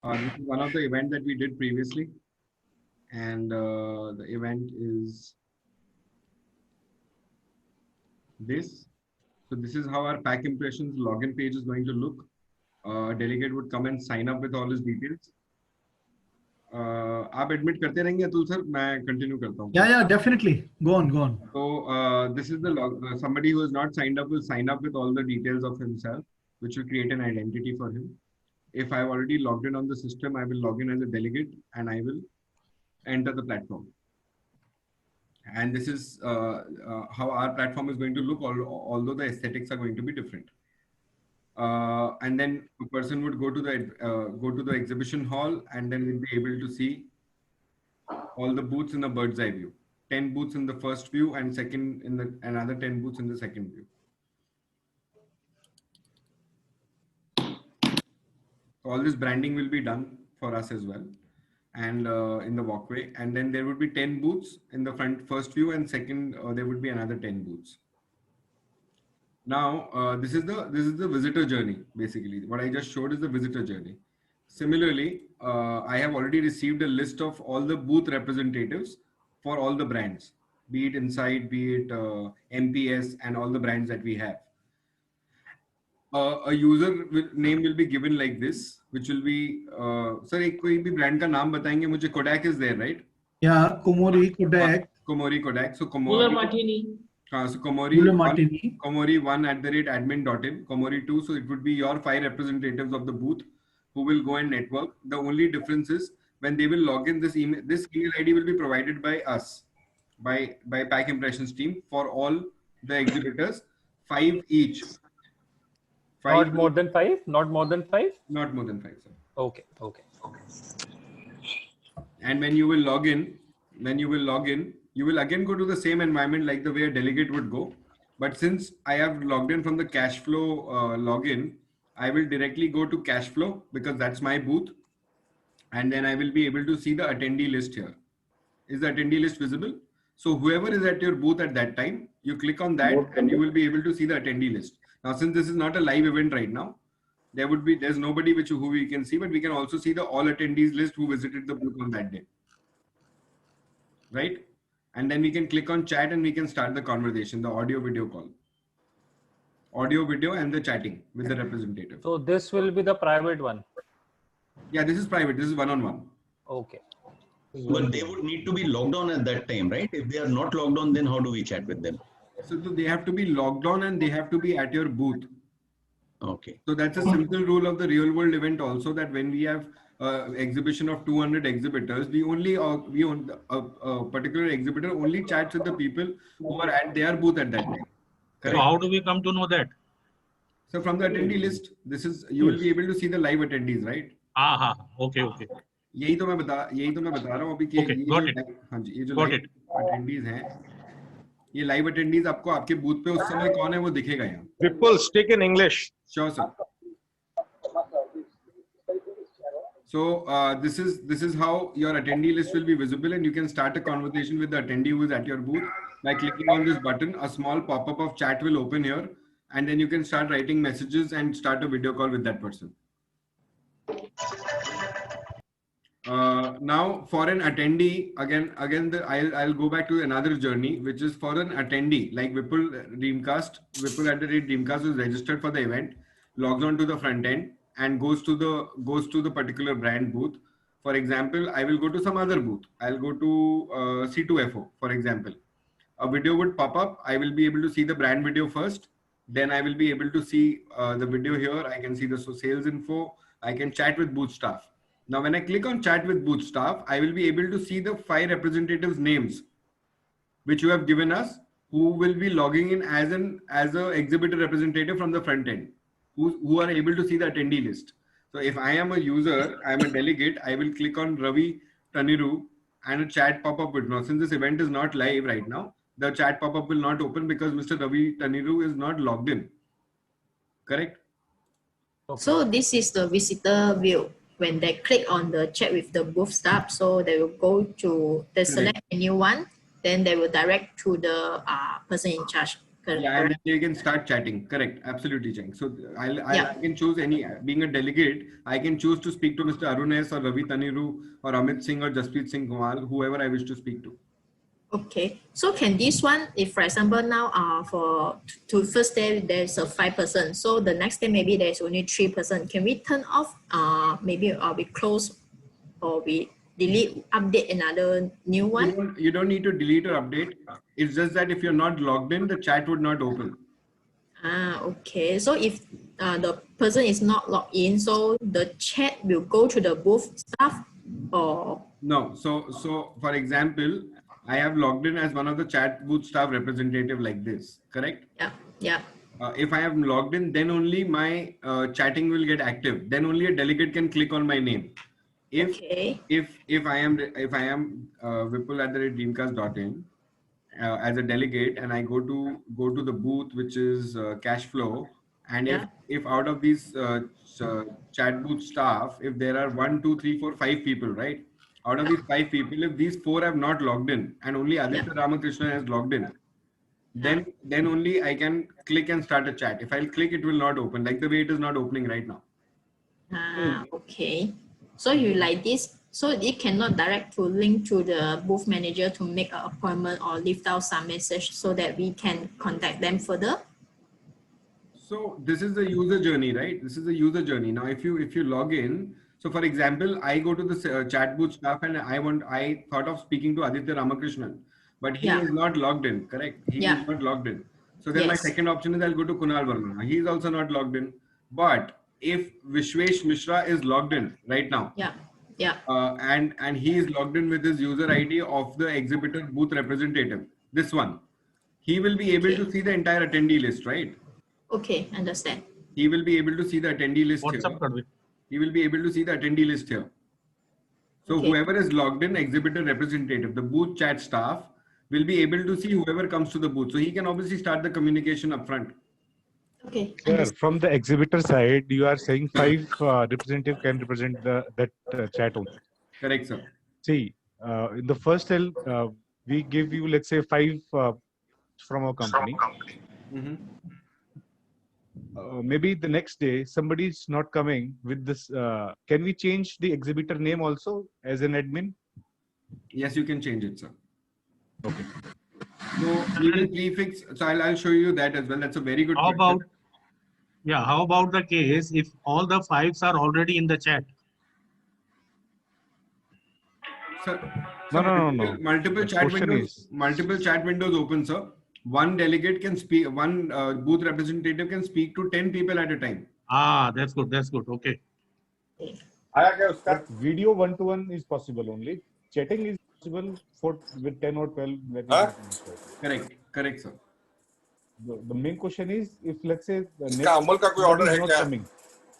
This is one of the event that we did previously, and the event is this. So this is how our pack impressions login page is going to look. Delegate would come and sign up with all his details. आप admit करते रहेंगे Atul sir, मैं continue करता हूँ. Yeah, definitely. Go on. So this is the somebody who is not signed up will sign up with all the details of himself, which will create an identity for him. If I've already logged in on the system, I will log in as a delegate and I will enter the platform. And this is how our platform is going to look, although the aesthetics are going to be different. And then a person would go to the exhibition hall, and then we'll be able to see all the booths in a bird's eye view. 10 booths in the first view, and another 10 booths in the second view. All this branding will be done for us as well, and in the walkway. And then there would be 10 booths in the first view, and second there would be another 10 booths. Now this is the visitor journey. Basically, what I just showed is the visitor journey. Similarly, I have already received a list of all the booth representatives for all the brands, be it Inside, be it MPS, and all the brands that we have. A user name will be given like this, which will be sir, एक कोई भी brand का नाम बताएंगे मुझे. Kodak is there, right? Yeah, Komori, Kodak. Komori, Kodak. So Komori. Fuller Martini. So Komori 1@admin.in, Komori 2. So it would be your 5 representatives of the booth who will go and network. The only difference is when they will log in, this email ID will be provided by us, by Pack Impressions team for all the exhibitors, 5 each. 5 not more than 5? Not more than 5? Not more than 5, sir. Okay. And when you will log in, you will again go to the same environment like the way a delegate would go. But since I have logged in from the cash flow login, I will directly go to cash flow because that's my booth. And then I will be able to see the attendee list here. Is the attendee list visible? So whoever is at your booth at that time, you click on that and you will be able to see the attendee list. Now, since this is not a live event right now, there's nobody who we can see, but we can also see the all attendees list who visited the booth on that day. Right? And then we can click on chat and we can start the conversation, the audio video call. Audio video and the chatting with the representative. So this will be the private one. Yeah, this is private. This is one-on-one. Okay. But they would need to be logged on at that time, right? If they are not logged on, then how do we chat with them? So they have to be logged on and they have to be at your booth. Okay. So that's a simple rule of the real world event also, that when we have exhibition of 200 exhibitors, we own a particular exhibitor only chats with the people who are at their booth at that time. Correct? So how do we come to know that? So from the attendee list, you will be able to see the live attendees, right? Okay. यही तो मैं बता रहा हूँ अभी कि ये जो लाइव अटेंडीज हैं, ये लाइव अटेंडीज आपको आपके बूथ पे उस समय कौन है वो दिखेगा यहाँ. Vipul, stick in English. Sure, sir. So this is how your attendee list will be visible, and you can start a conversation with the attendee who is at your booth by clicking on this button. A small pop-up of chat will open here, and then you can start writing messages and start a video call with that person. Now for an attendee, again I'll go back to another journey, which is for an attendee like Vipul @Dreamcast is registered for the event, logs on to the front end and goes to the particular brand booth. For example, I will go to some other booth. I'll go to C2FO, for example. A video would pop up. I will be able to see the brand video first. Then I will be able to see the video here. I can see the sales info. I can chat with booth staff. Now, when I click on chat with booth staff, I will be able to see the 5 representatives' names, which you have given us, who will be logging in as a exhibitor representative from the front end, who are able to see the attendee list. So if I am a user, I am a delegate, I will click on Ravi Taniru and a chat pop-up will now. Since this event is not live right now, the chat pop-up will not open because Mr. Ravi Taniru is not logged in. Correct? Okay. So this is the visitor view. When they click on the chat with the booth staff, so they will go to the select menu one, then they will direct to the person in charge. Correct. Yeah, and then they can start chatting. Correct. Absolutely, Cheng. So Yeah. I can choose any, being a delegate, I can choose to speak to Mr. Arun S or Ravi Taniru or Amit Singh or Jasprit Singh Kamal, whoever I wish to speak to. Okay. So can this one, if for example now for to first day there's a 5 person, so the next day maybe there's only 3 person. Can we turn off? Maybe we close or we delete, update another new one? You don't need to delete or update. It's just that if you're not logged in, the chat would not open. Okay. So if the person is not logged in, so the chat will go to the booth staff or No. So for example, I have logged in as one of the chat booth staff representative like this, correct? yeah. If I am logged in, then only my chatting will get active. Then only a delegate can click on my name. Okay. If I am Vipul@dreamcast.in as a delegate and I go to the booth which is cash flow, and Yeah. if out of these chat booth staff, if there are 1, 2, 3, 4, 5 people, right? Out of these 5 people, if these 4 have not logged in and only Aditya Ramakrishna has logged in, then only I can click and start a chat. If I'll click, it will not open, like the way it is not opening right now. Okay. So you like this, so it cannot direct to link to the booth manager to make an appointment or leave out some message so that we can contact them further. So this is the user journey, right? This is the user journey. Now, if you log in, so for example, I go to the chat booth staff and I thought of speaking to Aditya Ramakrishnan, but he is not logged in, correct? He is not logged in. So then my second option is I'll go to Kunal Verma. He is also not logged in. But if Vishwesh Mishra is logged in right now, and he is logged in with his user ID of the exhibitor booth representative, this one, he will be able to see the entire attendee list, right? Okay, understand. He will be able to see the attendee list What's here. up, Kadvi? He will be able to see the attendee list here. So whoever is logged in, exhibitor representative, the booth chat staff will be able to see whoever comes to the booth. So he can obviously start the communication up front. Okay. Sir, from the exhibitor side, you are saying 5 representative can represent that chat only. Correct, sir. See, in the first cell, we give you, let's say, 5 from our company. Maybe the next day somebody is not coming with this. Can we change the exhibitor name also as an admin? Yes, you can change it, sir. Okay. So we will prefix. So I'll show you that as well. That's a very good How question. about, yeah, how about the case if all the 5s are already in the chat? Sir, No. Multiple The chat question windows. is- Multiple chat windows open, sir. One delegate can speak. One booth representative can speak to 10 people at a time. That's good. That's good. Okay. But video one-to-one is possible only. Chatting is possible with 10 or 12. Correct, sir. The main question is, if let's say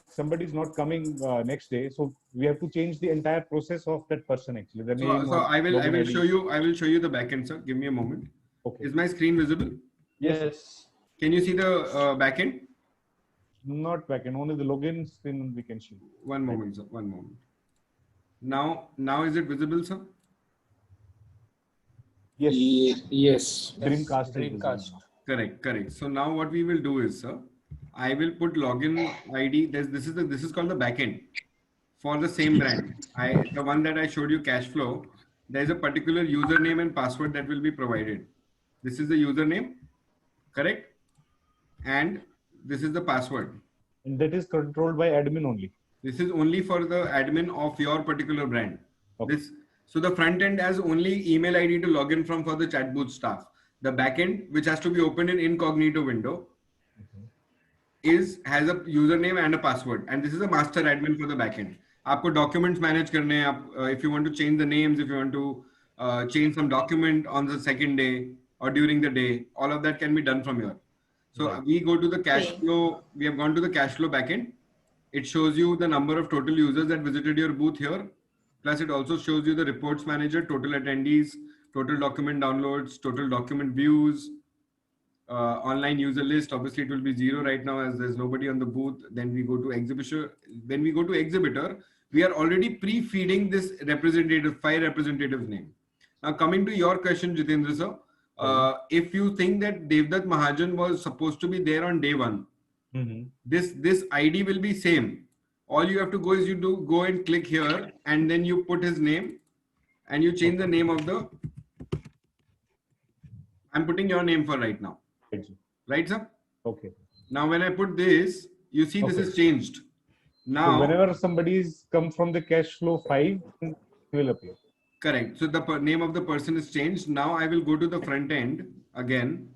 somebody is not coming next day, so we have to change the entire process of that person actually. The name. So I will show you. I will show you the backend, sir. Give me a moment. Okay. Is my screen visible? Yes. Can you see the backend? Not backend, only the login screen we can show. One moment, sir. One moment. Now is it visible, sir? Yes. Yes. Dreamcast. Dreamcast. Correct. So now what we will do is, sir, I will put login ID. This is called the backend for the same brand. The one that I showed you, cash flow. There is a particular username and password that will be provided. This is the username, correct? And this is the password. And that is controlled by admin only. This is only for the admin of your particular brand. Okay. So the front end has only email ID to log in from for the chat booth staff. The backend, which has to be opened in incognito window, has a username and a password. And this is a master admin for the backend. आपको documents manage करने हैं आप, if you want to change the names, if you want to change some document on the second day or during the day, all of that can be done from here. So we go to the cash flow. We have gone to the cash flow backend. It shows you the number of total users that visited your booth here. Plus it also shows you the reports manager, total attendees, total document downloads, total document views, online user list. Obviously it will be 0 right now as there's nobody on the booth. Then we go to exhibitor. When we go to exhibitor, we are already pre-feeding this representative, 5 representatives name. Now coming to your question, Jitendra sir, if you think that Devdutt Mahajan was supposed to be there on day one, this ID will be same. All you have to go is you go and click here, and then you put his name, and you change the name of the. I'm putting your name for right now. Right, sir? Okay. Now, when I put this, you see this Okay. is changed. So Now, whenever somebody's come from the cash flow 5, it will appear. correct. So the name of the person is changed. Now I will go to the front end again,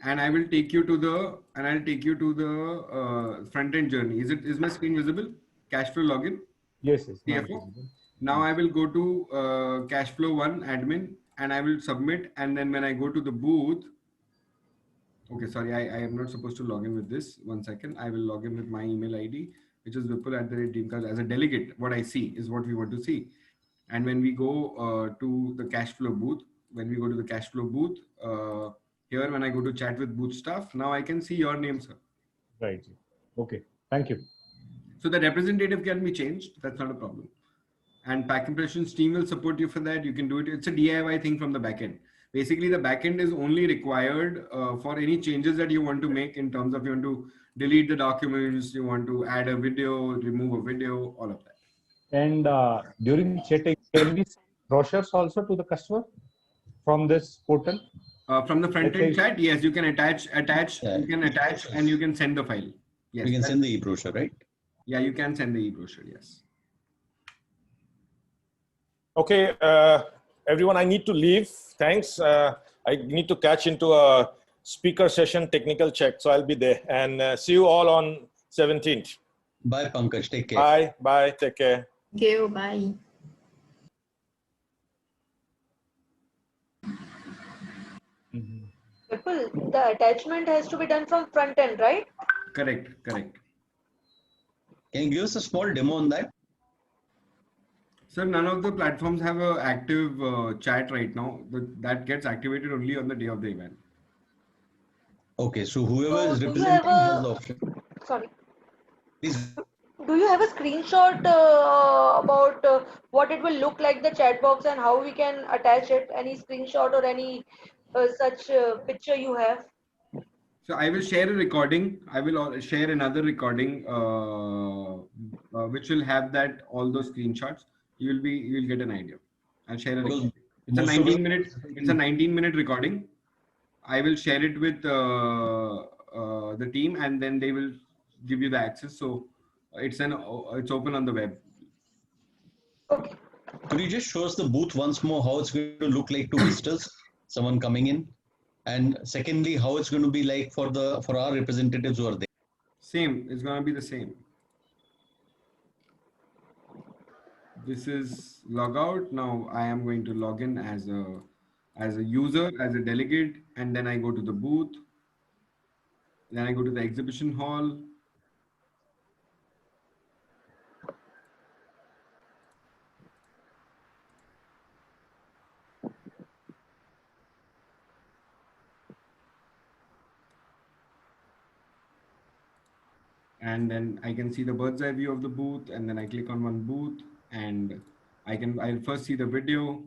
and I will take you to the front end journey. Is my screen visible? Cash flow login. Yes, yes. now it CFO. is. Now I will go to cash flow 1 admin, and I will submit. And then when I go to the booth, okay, sorry, I am not supposed to log in with this. 1 second. I will log in with my email ID, which is vipul@dreamcast. As a delegate, what I see is what we want to see. And when we go to the cash flow booth, here when I go to chat with booth staff, now I can see your name, sir. Right. Okay. Thank you. So the representative can be changed. That's not a problem. And Pack Impressions team will support you for that. You can do it. It's a DIY thing from the backend. Basically, the backend is only required for any changes that you want to make in terms of you want to delete the documents, you want to add a video, remove a video, all of that. And during chatting, can we send brochures also to the customer from this portal? From the front end chat, yes, you can attach, Yeah. you can attach, and you can send the file. Yes, We can send the e-brochure, right? yeah, you can send the e-brochure, yes. Okay, everyone, I need to leave. Thanks. I need to catch into a speaker session technical check, so I'll be there. And see you all on 17th. Bye, Pankaj. Take care. Bye. Bye. Take care. Thank you. Bye. Vipul, the attachment has to be done from front end, right? Correct. Can you give us a small demo on that? Sir, none of the platforms have an active chat right now. That gets activated only on the day of the event. Okay, so whoever is Do you representing have has a- the option. Sorry. Please. Do you have a screenshot about what it will look like, the chat box, and how we can attach it? Any screenshot or any such picture you have? So I will share a recording. I will share another recording which will have that all those screenshots. You will get an idea. I'll share a recording. It's a Most of 19-minute recording. I will share it with the team, and then they will give you the access. So it's open on the web. Okay. Could you just show us the booth once more, how it's going to look like to visitors, someone coming in? And secondly, how it's going to be like for our representatives who are there? Same. It's going to be the same. This is log out. Now I am going to log in as a user, as a delegate, and then I go to the booth. Then I go to the exhibition hall. And then I can see the bird's eye view of the booth, and then I click on one booth, and I'll first see the video.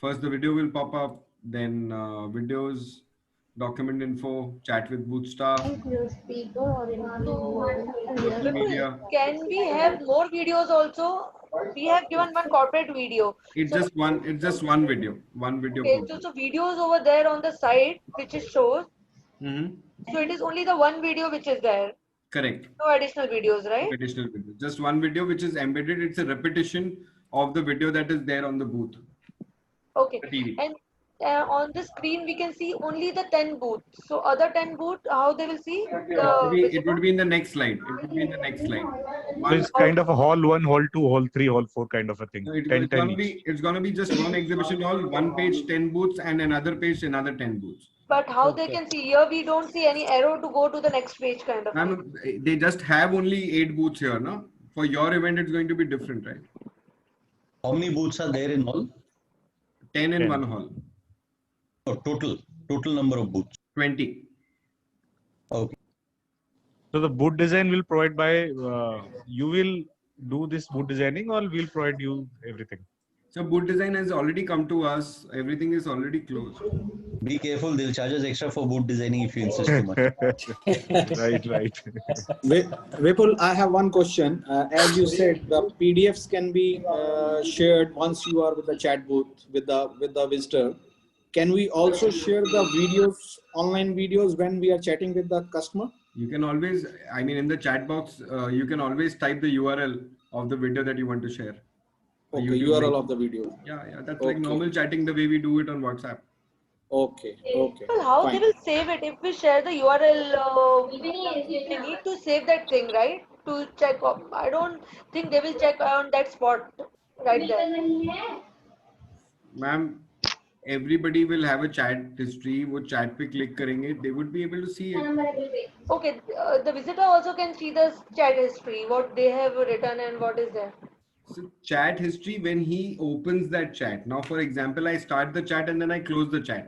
First the video will pop up, then videos, document info, chat with booth staff, social media. Can we have more videos also? We have given one corporate video. It's So- just one video. One video. Okay, so videos over there on the side which is shows. Mm-hmm. So it is only the one video which is there. Correct. No additional videos, right? Additional video. Just one video which is embedded. It's a repetition of the video that is there on the booth. Okay. The TV. And on the screen we can see only the 10 booths. So other 10 booths, how they will see? It would be in the next slide. It would be in the next slide. So it's kind of a hall 1, hall 2, hall 3, hall 4 kind of a thing. So 10, 10 each. it's gonna be just one exhibition hall, one page 10 booths, and another page another 10 booths. But how they can see? Here we don't see any arrow to go to the next page kind of. And they just have only 8 booths here, no? For your event, it's going to be different, right? How many booths are there in all? 10 in 10. one hall. Oh, total number of booths. 20. Okay. So the booth design will provide by, you will do this booth designing or we'll provide you everything? So booth design has already come to us. Everything is already closed. Be careful, they'll charge us extra for boot designing if you insist too much. Right. Vipul, I have one question. As you said, the PDFs can be shared once you are with the chat booth with the visitor. Can we also share the videos, online videos, when we are chatting with the customer? You can always, I mean, in the chat box, you can always type the URL of the video that you want to share. Okay, YouTube URL link. of the video. Yeah, that's like Okay. normal chatting the way we do it on WhatsApp. Okay. Well, how Fine. they will save it if we share the URL? They need to save that thing, right? To check. I don't think they will check on that spot right there. Ma'am, everybody will have a chat history. वो chat पे click करेंगे, they would be able to see it. Okay, the visitor also can see the chat history, what they have written and what is there. So chat history when he opens that chat. Now, for example, I start the chat and then I close the chat.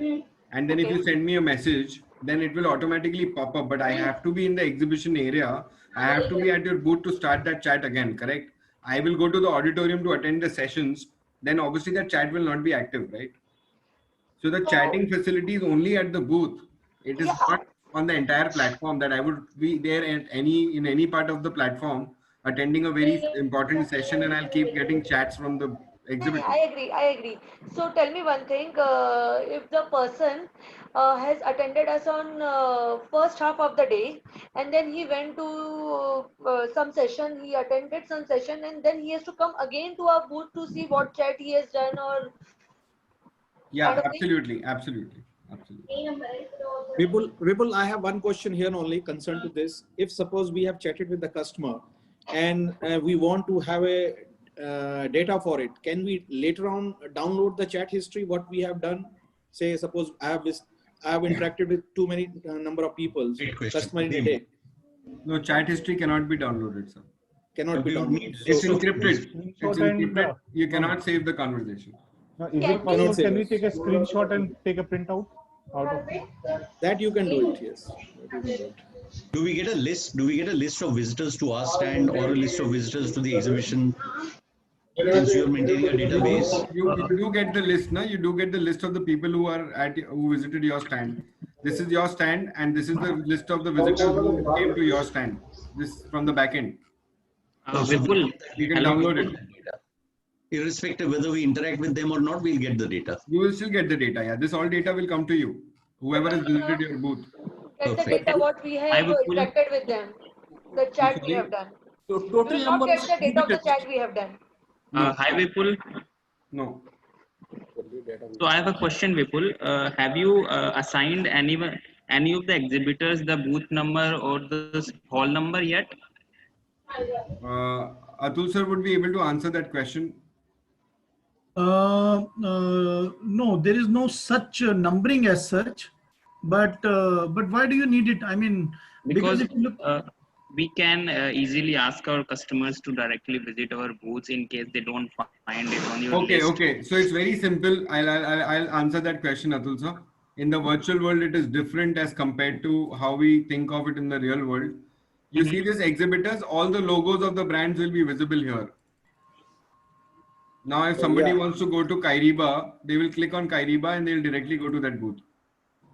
And then if you send me a message, then it will automatically pop up. But I have to be in the exhibition area. I have to be at your booth to start that chat again, correct? I will go to the auditorium to attend the sessions. Then obviously that chat will not be active, right? So the chatting facility is only at the booth. It is not on the entire platform that I would be there at in any part of the platform attending a very important session and I'll keep getting chats from the exhibitor. I agree. So tell me one thing, if the person has attended us on first half of the day and then he went to some session, he attended some session and then he has to come again to our booth to see what chat he has done or... Yeah, absolutely. Vipul, I have one question here only concerned to this. If suppose we have chatted with the customer and we want to have a data for it, can we later on download the chat history, what we have done? Say, suppose I have interacted with too many number of people, customer in a day. No, chat history cannot be downloaded, sir. Cannot be downloaded. It's encrypted. It's encrypted. You cannot save the conversation. Now, is it possible? Can we take a screenshot and take a printout out of it? That you can do it, yes. Do we get a list? Do we get a list of visitors to our stand or a list of visitors to the exhibition? Since you are maintaining a database. You do get the list, na? You do get the list of the people who visited your stand. This is your stand, and this is the list of the visitors who came to your stand. This from the back end. Vipul, you can download it. Irrespective whether we interact with them or not, we'll get the data. You will still get the data. Yeah, this all data will come to you. Whoever has visited your booth. Get the data what we have interacted with them, the chat we have done. So total we will not get the data of the chat we have done. Hi Vipul. No. So I have a question, Vipul. Have you assigned any of the exhibitors the booth number or the hall number yet? Atul sir would be able to answer that question. No, there is no such numbering as such. But why do you need it? I mean, because if you look, we can easily ask our customers to directly visit our booths in case they don't find it on your list. Okay. So it's very simple. I'll answer that question, Atul sir. In the virtual world, it is different as compared to how we think of it in the real world. You see these exhibitors, all the logos of the brands will be visible here. Now, if somebody wants to go to Kairiba, they will click on Kairiba and they'll directly go to that booth.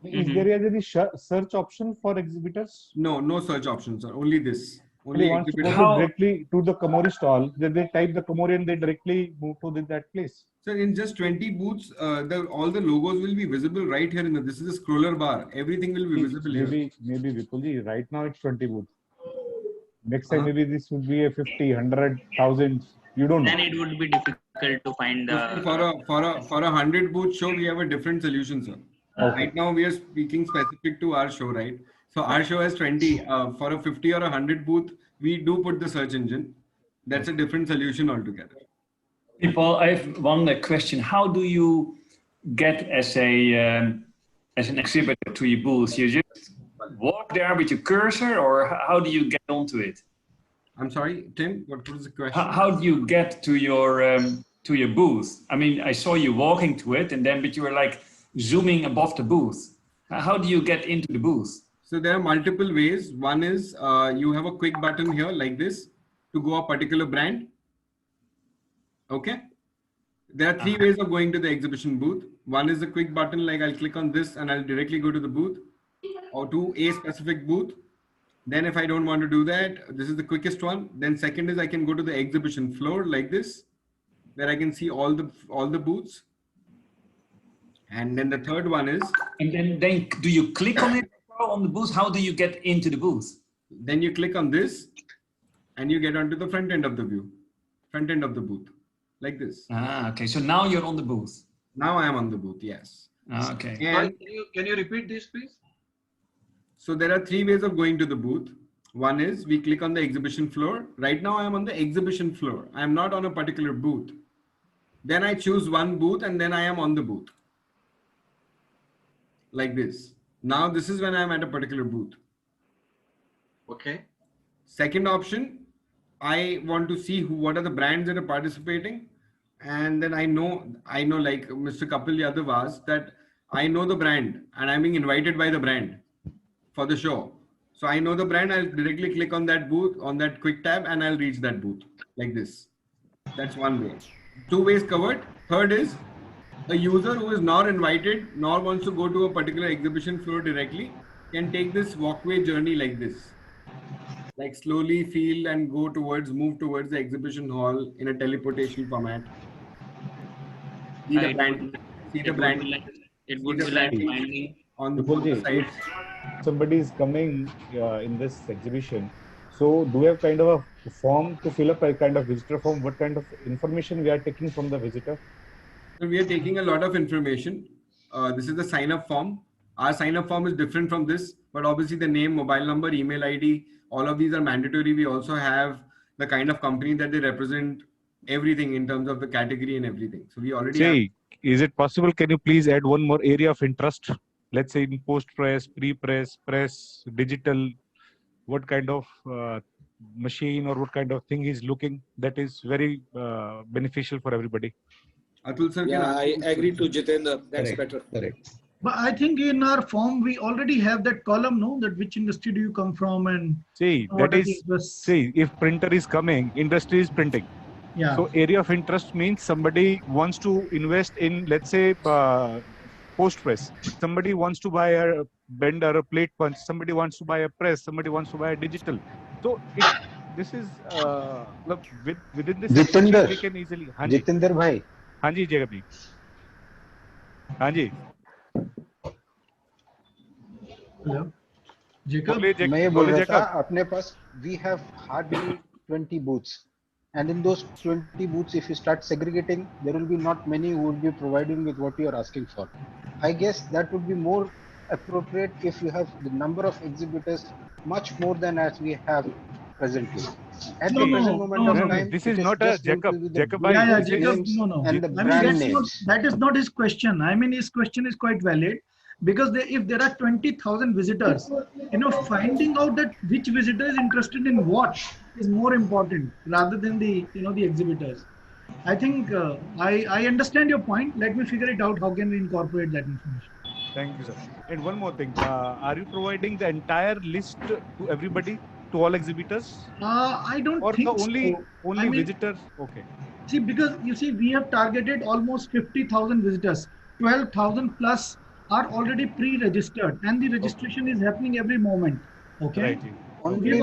Is there any search option for exhibitors? No search option, sir. Only this. Only wants to go directly to the Komori stall. Then they type the Komori and they directly move to that place. So in just 20 booths, all the logos will be visible right here. This is a scroller bar. Everything will be visible here. Maybe Vipulji, right now it's 20 booths. Next time maybe this would be a 50, 100, 1000. You don't know. Then it would be difficult to find the... For a 100 booth show, we have a different solution, sir. Okay. Right now, we are speaking specific to our show, right? So our show has 20. For a 50 or a 100 booth, we do put the search engine. That's a different solution altogether. Paul, I have one question. How do you get as an exhibitor to your booth? You just walk there with your cursor, or how do you get onto it? I'm sorry, Tim. What was the question? How do you get to your booth? I mean, I saw you walking to it, but you were like zooming above the booth. How do you get into the booth? So there are multiple ways. One is you have a quick button here like this to go a particular brand. Okay. there are three ways of going to the exhibition booth. One is the quick button, like I'll click on this and I'll directly go to the booth or to a specific booth. Then if I don't want to do that, this is the quickest one. Then second is I can go to the exhibition floor like this, where I can see all the booths. And then the third one is. And then do you click on it on the booth? How do you get into the booth? Then you click on this and you get onto the front end of the view, front end of the booth, like this. Ah, okay. So now you're on the booth. Now I am on the booth, yes. Ah, okay. And Can you repeat this, please? so there are three ways of going to the booth. One is we click on the exhibition floor. Right now I am on the exhibition floor. I am not on a particular booth. Then I choose one booth and then I am on the booth. Like this. Now this is when I am at a particular booth. Okay. Second option, I want to see what are the brands that are participating. And then I know like Mr. Kapil Yadav was that I know the brand and I'm being invited by the brand for the show. So I know the brand, I'll directly click on that booth, on that quick tab, and I'll reach that booth like this. That's one way. Two ways covered. Third is a user who is not invited nor wants to go to a particular exhibition floor directly can take this walkway journey like this. Like slowly feel and move towards the exhibition hall in a teleportation format. See the brand. It would be like finding on the both sides. Somebody is coming in this exhibition. So do we have kind of a form to fill up, a kind of visitor form? What kind of information we are taking from the visitor? So we are taking a lot of information. This is the sign up form. Our sign up form is different from this, but obviously the name, mobile number, email ID, all of these are mandatory. We also have the kind of company that they represent, everything in terms of the category and everything. So we already have. Is it possible? Can you please add one more area of interest? Let's say in post press, pre-press, press, digital, what kind of machine or what kind of thing is looking that is very beneficial for everybody. Atul sir, yeah, I agree to Jitendra. That's better. Correct. But I think in our form we already have that column, no? That which industry do you come from and if printer is coming, industry is printing. Yeah. So area of interest means somebody wants to invest in, let's say, post press. Somebody wants to buy a bender, a plate punch. Somebody wants to buy a press. Somebody wants to buy a digital. So this is within this. Jitendra, we can easily. Jitendra bhai. हाँ जी जगह भी. हाँ जी. Hello. Jacob. मैं ये बोल रहा था अपने पास we have hardly 20 booths. And in those 20 booths, if you start segregating, there will be not many who will be providing with what you are asking for. I guess that would be more appropriate if you have the number of exhibitors much more than as we have presently. At the present moment of time, this is not a Jacob. Jacob, no. And the I mean, brand names. that is not his question. I mean, his question is quite valid. Because if there are 20,000 visitors, finding out that which visitor is interested in what is more important rather than the exhibitors. I think I understand your point. Let me figure it out. How can we incorporate that information? Thank you, sir. And one more thing, are you providing the entire list to everybody, to all exhibitors? I don't think only visitors. Okay. See, because you see, we have targeted almost 50,000 visitors. 12,000 plus are already pre-registered, and the registration is happening every moment. Okay. Right. Only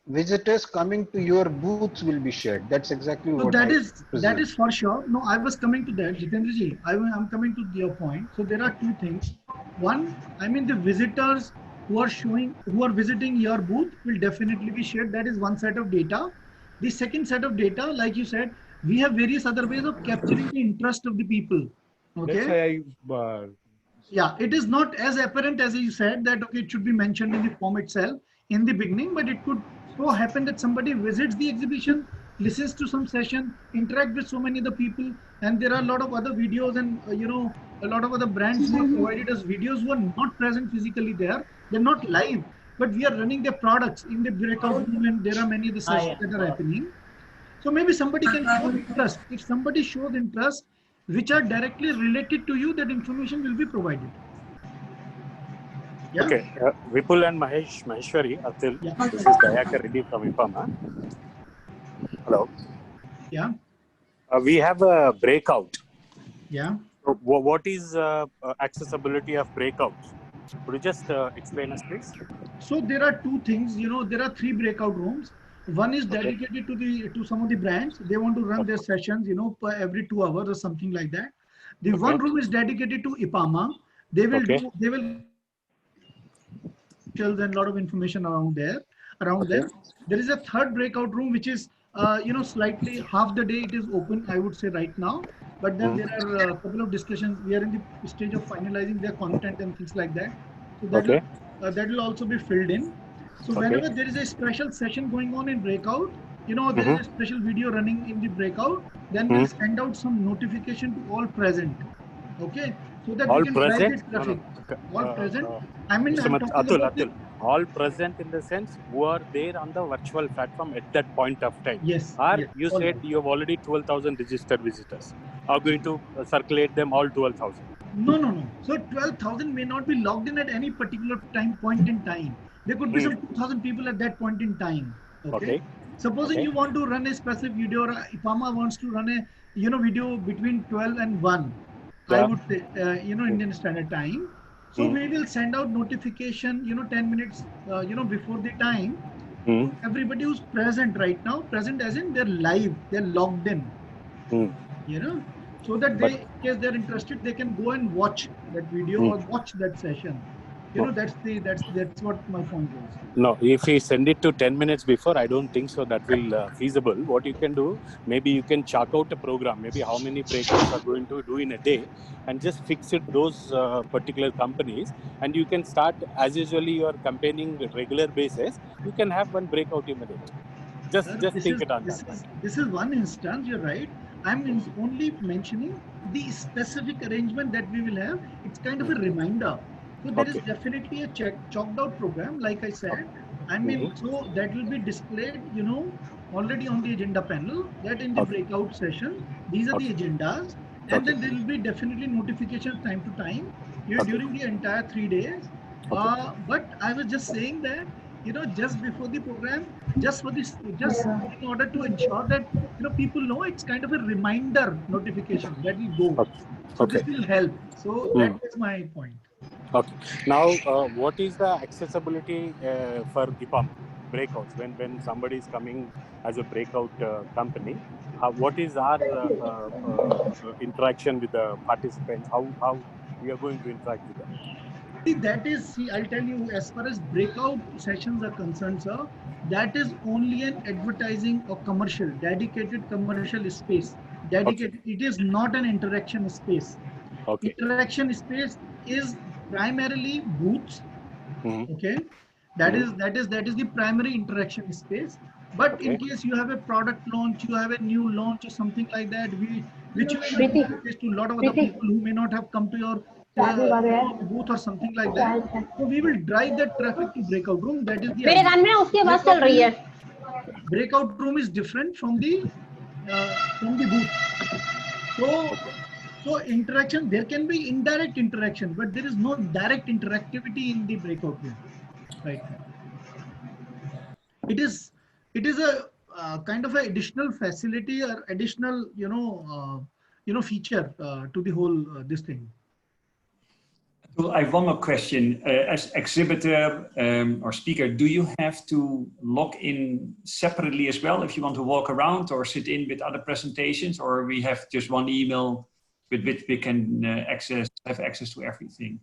visitors coming to your booths will be shared. That's exactly what that is for sure. No, I was coming to that, Jitendra ji. I'm coming to your point. So there are two things. One, I mean the visitors who are visiting your booth will definitely be shared. That is one set of data. The second set of data, like you said, we have various other ways of capturing the interest of the people. Okay. That's why yeah, it is not as apparent as you said that it should be mentioned in the form itself in the beginning, but it could so happen that somebody visits the exhibition, listens to some session, interact with so many other people, and there are a lot of other videos and a lot of other brands who have provided us videos who are not present physically there. They're not live, but we are running their products in the breakout room, and there are many other sessions that are happening. So maybe somebody can show interest. If somebody shows interest, which are directly related to you, that information will be provided. Yeah? Okay, Vipul and Maheshwari, Atil, this is Dayakar Reddy from IPAMA. Hello. Yeah. We have a breakout. Yeah. So what is accessibility of breakouts? Could you just explain us, please? So there are two things, there are 3 breakout rooms. One is dedicated to some of the brands. They want to run their sessions, per every 2 hours or something like that. The one room is dedicated to IPAMA. They will and a lot of information around them. There is a third breakout room, which is, slightly half the day it is open, I would say right now. But then there are a couple of discussions. We are in the stage of finalizing their content and things like that. So that will also be filled in. So whenever there is a special session going on in breakout, there is a special video running in the breakout, then we'll send out some notification to all present. Okay, so that all we can present? drive the traffic. All present. I mean, Mr. I'm talking about Atul, all present in the sense who are there on the virtual platform at that point of time. Yes. Or yes, you said you have already 12,000 registered visitors. Are going to circulate them all 12,000? No. So 12,000 may not be logged in at any particular point in time. There could be some 2,000 people at that point in time. Okay. Supposing you want to run a specific video, or IPAMA wants to run a video between 12 and 1. I would say, Indian Standard Time. So we will send out notification, 10 minutes, before the time. Everybody who's present right now, present as in they're live, they're logged in. So that in case they're interested, they can go and watch that video or watch that session. That's what my point was. No, if we send it to 10 minutes before, I don't think so that will feasible. What you can do, maybe you can chart out a program, maybe how many breakouts are going to do in a day, and just fix it those particular companies, and you can start as usually you are campaigning regular basis. You can have one breakout immediate. Just think it on that. This is one instance. You're right. I'm only mentioning the specific arrangement that we will have. It's kind of a reminder. So there is definitely a chalked out program, like I said. I mean, so that will be displayed, already on the agenda panel, that in the breakout session, these are the agendas. And then there will be definitely notifications time to time during the entire 3 days. But I was just saying that, just before the program, just in order to ensure that, people know, it's kind of a reminder notification that will go. So this will help. So that is my point. Okay. Now, what is the accessibility for IPAMA breakouts? When somebody is coming as a breakout company, what is our interaction with the participants? How we are going to interact with them? I'll tell you, as far as breakout sessions are concerned, sir, that is only an advertising or dedicated commercial space. It is not an interaction space. Interaction space is primarily booths. That is the primary interaction space. But in case you have a product launch, you have a new launch or something like that, which you will showcase to a lot of other people who may not have come to your booth or something like that. So we will drive that traffic to breakout room. That is the breakout room is different from the booth. So interaction, there can be indirect interaction, but there is no direct interactivity in the breakout room. Right. It is a kind of an additional facility or additional, feature to the whole this thing. Well, I have one more question. As exhibitor or speaker, do you have to log in separately as well if you want to walk around or sit in with other presentations, or we have just one email with which we can have access to everything?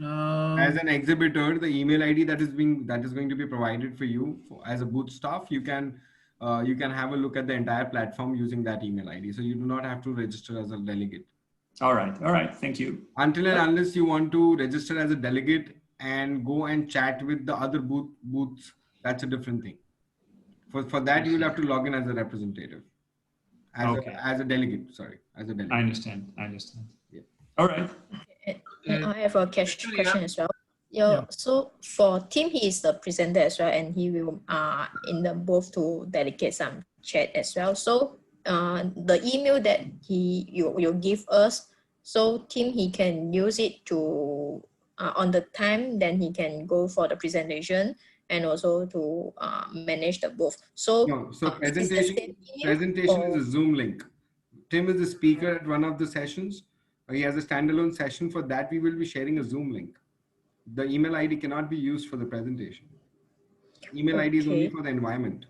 As an exhibitor, the email ID that is going to be provided for you as a booth staff, you can have a look at the entire platform using that email ID. So you do not have to register as a delegate. All right. Thank you. Until and unless you want to register as a delegate and go and chat with the other booths, that's a different thing. For that, you will have to log in as a representative. As a delegate. I understand. Yeah. All right. I have a question as well. So for Tim, he is the presenter as well, and he will in the booth to dedicate some chat as well. So the email that you give us, so Tim, he can use it to on the time, then he can go for the presentation, and also to manage the booth. So, No, so is this the same presentation email, is a Zoom link. Tim is the speaker at one of the sessions. He has a standalone session. For that, we will be sharing a Zoom link. The email ID cannot be used for the presentation. Email ID is only Okay. for the environment.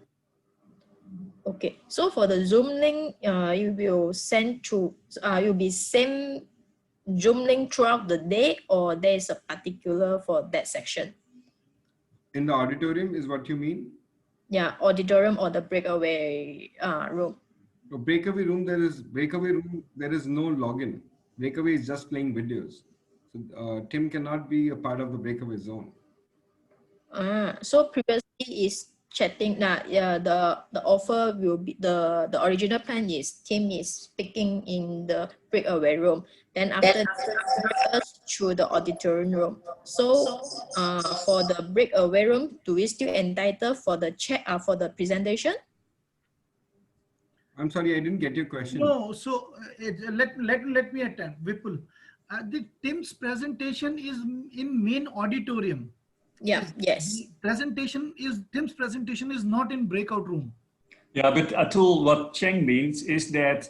Okay, so for the Zoom link, you will send to, you'll be same Zoom link throughout the day, or there is a particular for that section? In the auditorium is what you mean? Yeah, auditorium or the breakaway room. So breakaway room, there is no login. Breakaway is just playing videos. So Tim cannot be a part of the breakaway zone. So previously is chatting that the offer will be the original plan is Tim is speaking in the breakaway room. Then after that, us through the auditorium room. So for the breakaway room, do we still entitled for the chat for the presentation? I'm sorry, I didn't get your question. No, so let me attempt. Vipul, the Tim's presentation is in main auditorium. Yeah, yes. Tim's presentation is not in breakout room. Yeah, but Atul, what Cheng means is that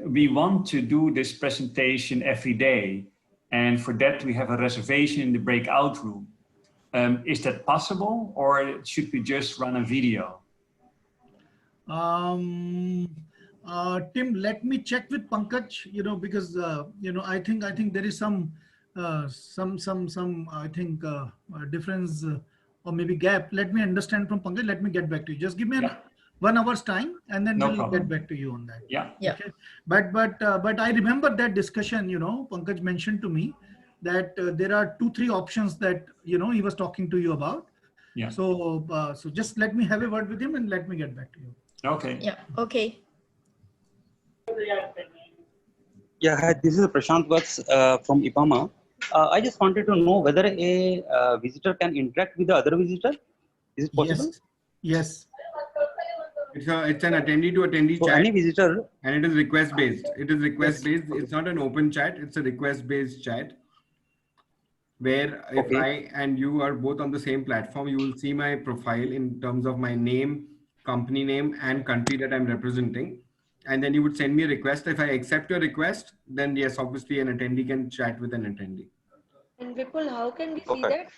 we want to do this presentation every day. And for that, we have a reservation in the breakout room. Is that possible, or should we just run a video? Tim, let me check with Pankaj, because, I think there is some difference or maybe gap. Let me understand from Pankaj. Let me get back to you. Just give me 1 hour's time, and then we'll get back to you on that. Yeah. Okay. But I remember that discussion. Pankaj mentioned to me that there are 2-3 options that he was talking to you about. Yeah. So just let me have a word with him and let me get back to you. Okay. Yeah. Okay. Yeah, hi, this is Prashant Vats from IPAMA. I just wanted to know whether a visitor can interact with the other visitor. Is it possible? Yes. It's an attendee to attendee So chat. any visitor, and it is request based. It's not an open chat. It's a request based chat. Where if I and you are both on the same platform, you will see my profile in terms of my name, company name, and country that I'm representing. And then you would send me a request. If I accept your request, then yes, obviously an attendee can chat with an attendee. And Vipul, how can we see that?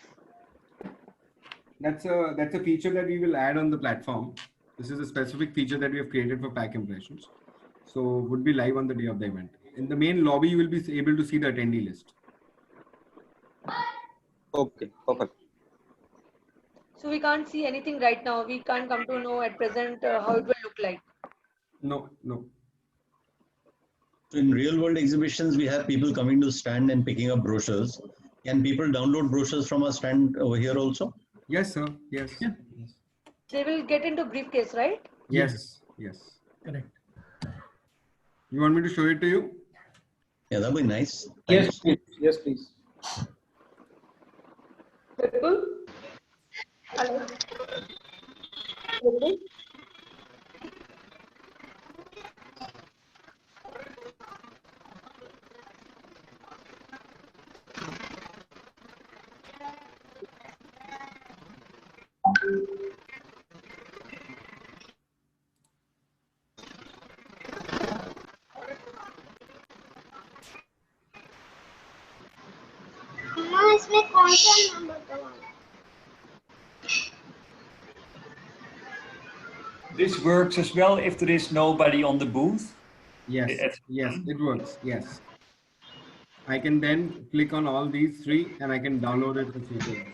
That's a feature that we will add on the platform. This is a specific feature that we have created for Pack Impressions. So would be live on the day of the event. In the main lobby, you will be able to see the attendee list. Okay, perfect. So we can't see anything right now. We can't come to know at present how it will look like. No. So in real world exhibitions, we have people coming to stand and picking up brochures. Can people download brochures from our stand over here also? Yes, sir. Yes. Yeah. They will get into briefcase, right? Yes. Correct. You want me to show it to you? Yeah, that'd be nice. Yes, please. Yes, please. Vipul? Hello? Vipul? इसमें कौन सा number दबाना? This works as well if there is nobody on the booth. Yes, it works. Yes. I can then click on all these 3 and I can download it for future.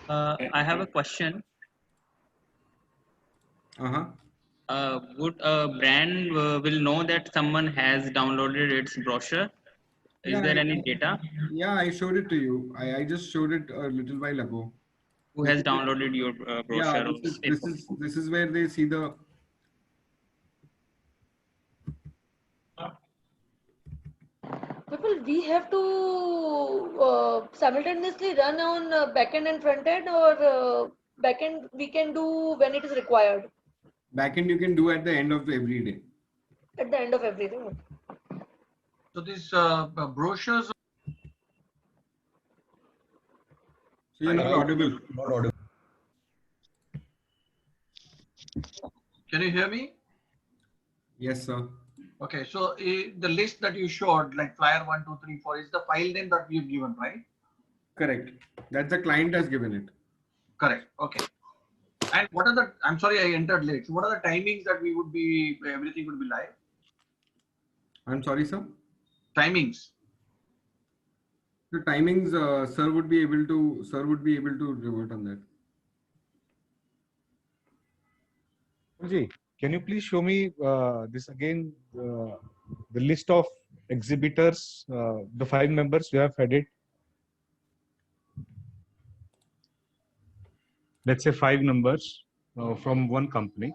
I have a question. Would a brand will know that someone has downloaded its brochure? Is there any data? Yeah, I showed it to you. I just showed it a little while ago. Who has downloaded your brochure? Yeah, this is where they see the. People, we have to simultaneously run on backend and frontend, or backend we can do when it is required. Backend you can do at the end of every day. At the end of everything. So these brochures. So you're not audible. Not audible. Can you hear me? Yes, sir. Okay, so the list that you showed, like flyer 1, 2, 3, 4, is the file name that you've given, right? Correct. That's the client has given it. Correct. Okay. And what are the? I'm sorry, I entered late. So what are the timings that we would be? Everything would be live. I'm sorry, sir. Timings. The timings, sir would be able to revert on that. Ji, can you please show me this again, the list of exhibitors, the 5 members you have added? Let's say 5 numbers from one company.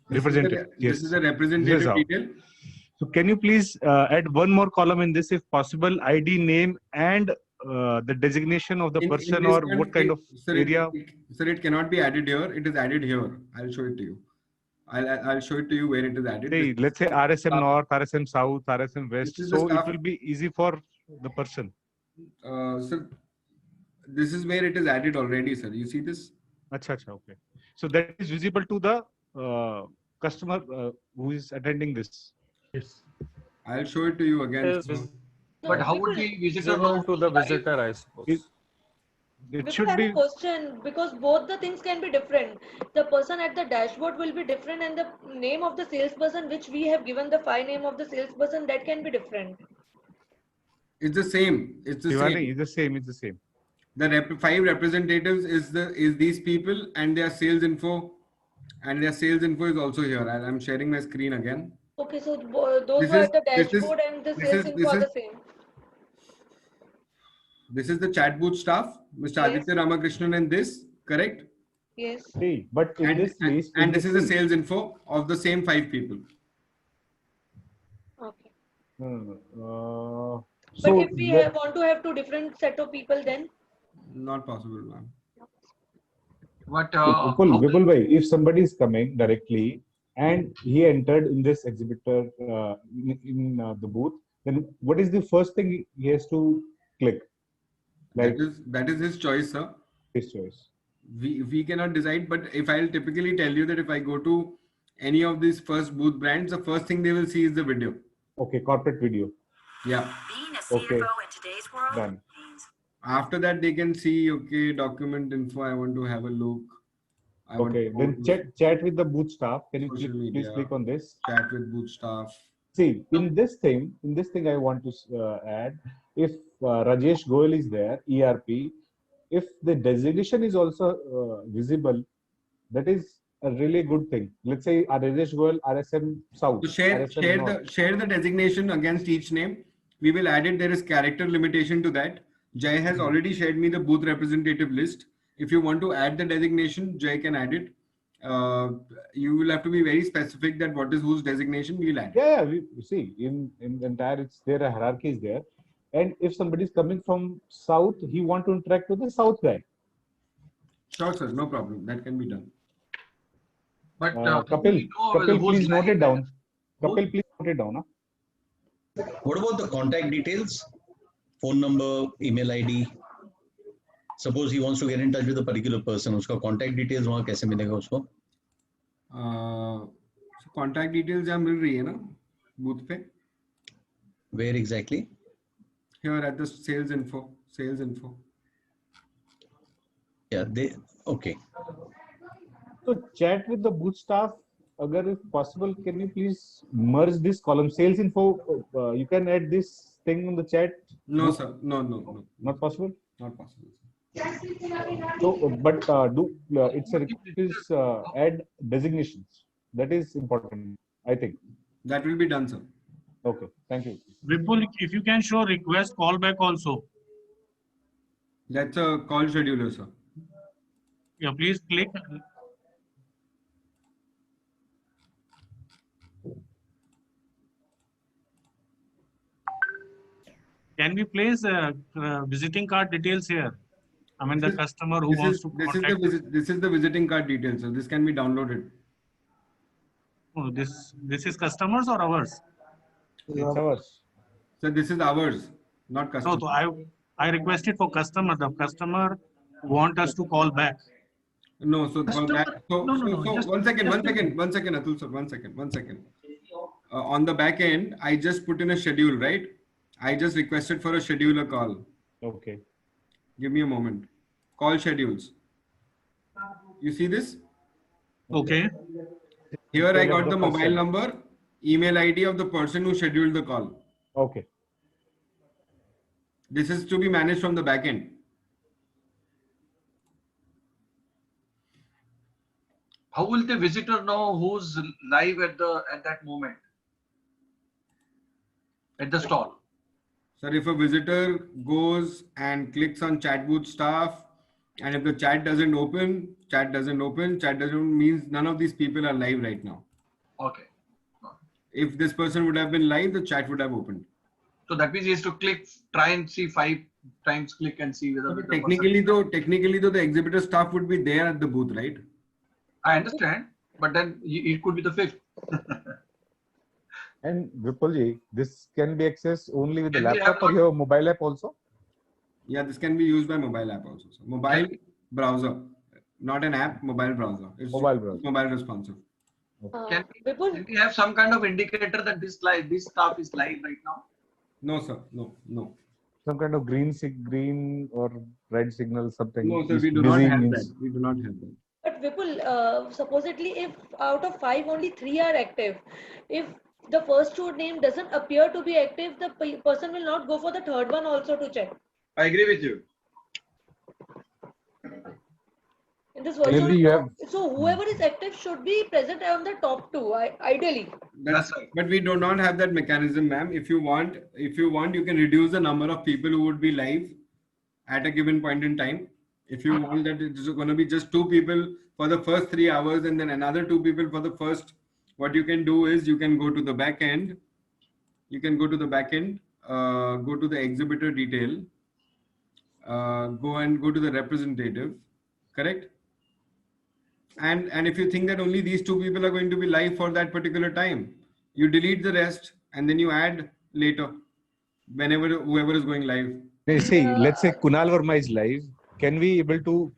Representative. This is a representative detail. So can you please add one more column in this if possible, ID, name, and the designation of the person or what kind of area? Sir, it cannot be added here. It is added here. I'll show it to you. I'll show it to you where it is added. Hey, let's say RSM North, RSM South, RSM West. So it will be easy for the person. Sir, this is where it is added already, sir. You see this? Acha, okay. So that is visible to the customer who is attending this. Yes. I'll show it to you again. Yes. But how would the visitor Visible know to the visitor, I suppose. It We should have be. a question because both the things can be different. The person at the dashboard will be different, and the name of the salesperson, which we have given the file name of the salesperson, that can be different. It's the same. It's the Shivani, same. it's the same. It's the same. The 5 representatives is these people and their sales info, and their sales info is also here. I'm sharing my screen again. Okay, so those This who are is- at the this is- dashboard and the this sales is- info this are is- the same. This is the chat booth staff, Mr. Yes. Aditya Ramakrishnan, and this, correct? Yes. See, but in this list, And this is the sales info of the same 5 people. Okay. So But if we want to have 2 different set of people, then Not possible, ma'am. But Vipul bhai, if somebody is coming directly and he entered in this exhibitor in the booth, then what is the first thing he has to click? Like That is his choice, sir. his choice. We cannot decide, but if I'll typically tell you that if I go to any of these first booth brands, the first thing they will see is the video. Okay, corporate video. Yeah. Okay, done. After that, they can see, okay, document info. I want to have a look. I want Okay, to then go to chat with the booth staff. Can you social please media, click on this? chat with booth staff. See, in this thing, I want to add, if Rajesh Goel is there, ERP, if the designation is also visible, that is a really good thing. Let's say Rajesh Goel, RSM South. So share North. the designation against each name. We will add it. There is character limitation to that. Jay has already shared me the booth representative list. If you want to add the designation, Jay can add it. You will have to be very specific that what is whose designation we'll add. Yeah, we see in the entire, it's there, a hierarchy is there. And if somebody is coming from South, he want to interact with the South guy. Sure, sir. No problem. That can be done. But Kapil, please note it down. Kapil, please note it down. Huh? What about the contact details? Phone number, email ID. Suppose he wants to get in touch with a particular person. उसका contact details वहाँ कैसे मिलेगा उसको? So contact details जहाँ मिल रही है ना booth पे? Where exactly? Here at the sales info. Sales info. Yeah, okay. So chat with the booth staff. Agar if possible, can you please merge this column? Sales info. You can add this thing in the chat. No, sir. No. Not possible. Not possible. So, but it's a request is add designations. That is important, I think. That will be done, sir. Okay, thank you. Vipul, if you can show request callback also. That's a call scheduler, sir. Yeah, please click. Can we place visiting card details here? I mean, the customer who wants to contact. This is the visiting card details, so this can be downloaded. Oh, this is customers or ours? It's ours. So this is ours, not customer. No, so I requested for customer. The customer want us to call back. No, so for that, so Just- one second, just Atul sir, one second. On the back end, I just put in a schedule, right? I just requested for a scheduler call. Okay. Give me a moment. Call schedules. You see this? Okay. Here I Schedule of got the the mobile person. number, email ID of the person who scheduled the call. Okay. This is to be managed from the back end. How will the visitor know who's live at that moment at the stall? Sir, if a visitor goes and clicks on chat booth staff, and if the chat doesn't open means none of these people are live right now. Okay. If this person would have been live, the chat would have opened. So that means he has to try and see 5 times, click and see whether. the Technically though, the exhibitor staff would be there at the booth, right? I understand, but then it could be the 5th. And Vipulji, this can be accessed only with the Can we laptop have or your mobile app also? Yeah, this can be used by mobile app also. So mobile browser, not an app, mobile browser. It's Mobile browser. Mobile responsive. Can we have some kind of indicator that this staff is live right now? No, sir. No. Some kind of green or red signal, something. No, sir, is we do not busy have means- that. We do not have that. But Vipul, supposedly if out of 5 only 3 are active, if the first 2 name doesn't appear to be active, the person will not go for the third one also to check. I agree with you. In this Maybe virtual you have- so whoever is active should be present on the top 2, ideally. That's right. But we do not have that mechanism, ma'am. If you want, you can reduce the number of people who would be live at a given point in time. If you want that it's going to be just 2 people for the first 3 hours and then another 2 people for the first, what you can do is you can go to the back end. You can go to the back end, go to the exhibitor detail, go to the representative, correct? And if you think that only these 2 people are going to be live for that particular time, you delete the rest and then you add later, whenever whoever is going live. Let's say Kunal Verma is live. Can we able to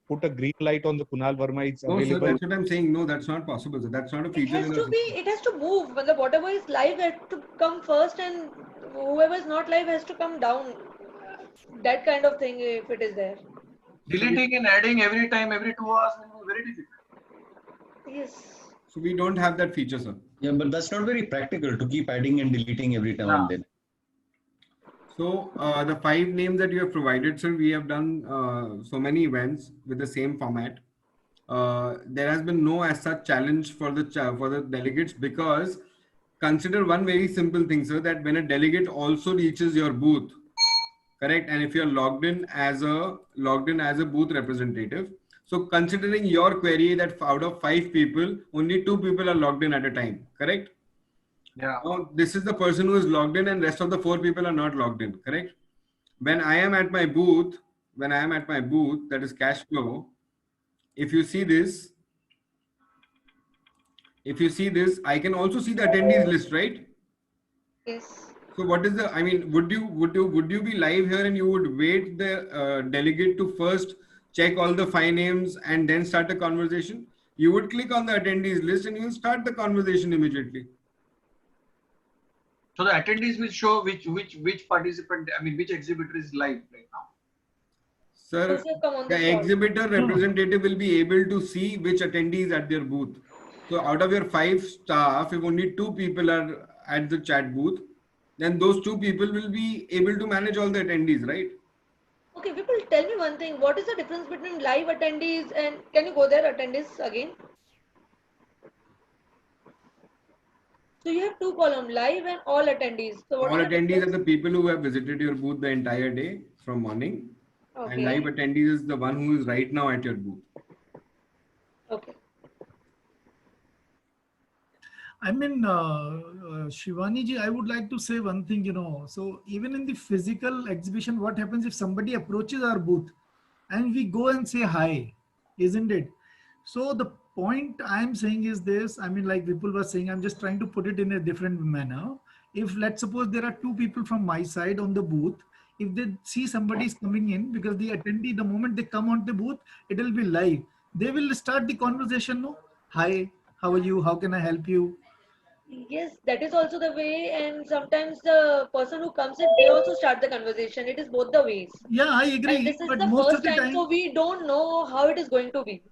put a green light on the Kunal Verma is No, sir, available? that's what I'm saying. No, that's not possible. Sir. That's not a It feature. has to be, it has to move. Matlab, whatever is live has to come first and whoever is not live has to come down. That kind of thing if it is there. Deleting and adding every time, every 2 hours will be very difficult. Yes. So we don't have that feature, sir. Yeah, but that's not very practical to keep adding and deleting every time and then. So the 5 names that you have provided, sir, we have done so many events with the same format. There has been no as such challenge for the delegates, because consider one very simple thing, sir, that when a delegate also reaches your booth, correct, and if you are logged in as a booth representative, so considering your query that out of 5 people, only 2 people are logged in at a time, correct? Yeah. Now, this is the person who is logged in and rest of the 4 people are not logged in, correct? When I am at my booth, that is cash flow, if you see this, I can also see the attendees list, right? Yes. So what is the, I mean, would you be live here and you would wait the delegate to first check all the 5 names and then start the conversation? You would click on the attendees list and you will start the conversation immediately. So the attendees will show which participant, I mean, which exhibitor is live right now. Sir, the exhibitor representative will be able to see which attendees at their booth. So out of your 5 staff, if only 2 people are at the chat booth, then those 2 people will be able to manage all the attendees, right? Okay, people, tell me one thing. What is the difference between live attendees and, can you go there, attendees again? So you have 2 columns, live and all attendees. So what All is the attendees are difference? the people who have visited your booth the entire day from morning. Okay. And live attendees is the one who is right now at your booth. Okay. I mean, Shivani ji, I would like to say one thing, so even in the physical exhibition, what happens if somebody approaches our booth and we go and say hi, isn't it? So the point I'm saying is this, I mean, like Vipul was saying, I'm just trying to put it in a different manner. If let's suppose there are 2 people from my side on the booth, if they see somebody is coming in, because the attendee, the moment they come on the booth, it will be live. they will start the conversation. No, hi, how are you? How can I help you? Yes, that is also the way, and sometimes the person who comes in, they also start the conversation. It is both the ways. Yeah, I And agree. this is But the most of first the time, so time, we don't know how it is going to be.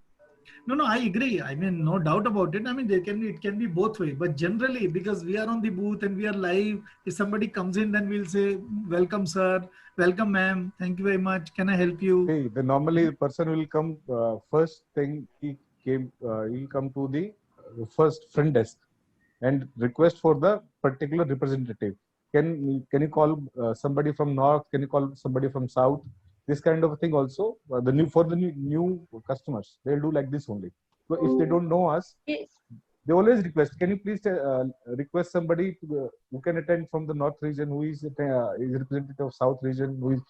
no, I agree. I mean, no doubt about it. I mean, it can be both way. But generally, because we are on the booth and we are live, if somebody comes in, then we'll say, "Welcome, sir. Welcome, ma'am. Thank you very much. Can I help you?" Hey, normally the person will come first thing he'll come to the first front desk and request for the particular representative. Can you call somebody from north? Can you call somebody from south? This kind of thing also for the new customers they'll do like this only. So if they don't know us, Yes. they always request. Can you please request somebody who can attend from the north region, who is representative of south region, who is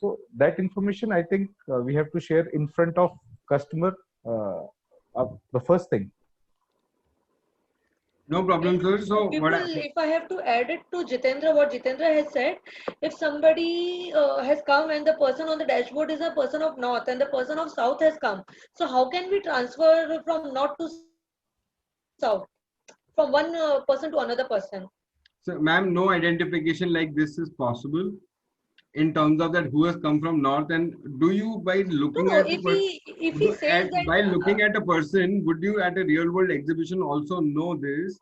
so that information I think we have to share in front of customer the first thing. No problem, sir. So People, if I have to add it to Jitendra, what Jitendra has said, if somebody has come and the person on the dashboard is a person of north and the person of south has come, so how can we transfer from north to south, from one person to another person? So, ma'am, no identification like this is possible in terms of that who has come from north. And do you, by looking No, at if he says that by looking at a person, would you at a real world exhibition also know this?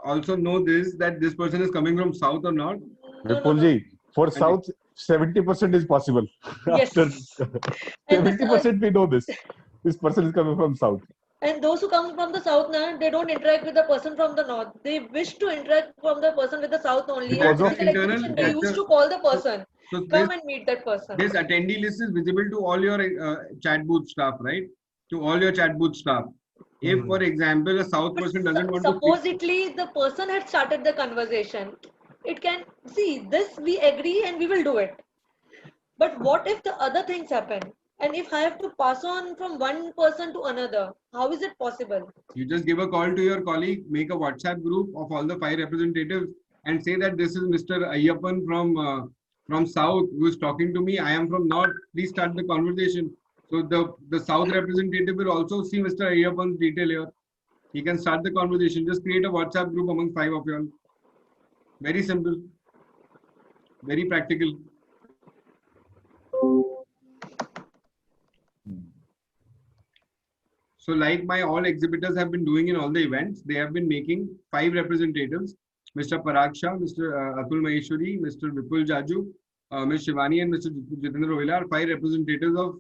Also know this, that this person is coming from south or north? Vipulji, for south 70% is possible. Yes. After And 70% we know this. This person is coming from south. And those who come from the south now, they don't interact with the person from the north. They wish to interact from the person with the south only. Because And of physical exhibition, they used to call the person. So Come and meet that person. This attendee list is visible to all your chat booth staff, right? To all your chat booth staff. If, for example, a south person doesn't want to Supposedly, the person had started the conversation. It can see this. We agree and we will do it. But what if the other things happen? And if I have to pass on from one person to another, how is it possible? You just give a call to your colleague, make a WhatsApp group of all the 5 representatives and say that this is Mr. Ayyappan from South who is talking to me. I am from North. Please start the conversation. So the South representative will also see Mr. Ayyappan's detail here. He can start the conversation. Just create a WhatsApp group among 5 of you all. Very simple. Very practical. So like my all exhibitors have been doing in all the events, they have been making 5 representatives, Mr. Parag Shah, Mr. Atul Maheshwari, Mr. Vipul Jaju, Ms. Shivani and Mr. Jitendra Rohila are 5 representatives of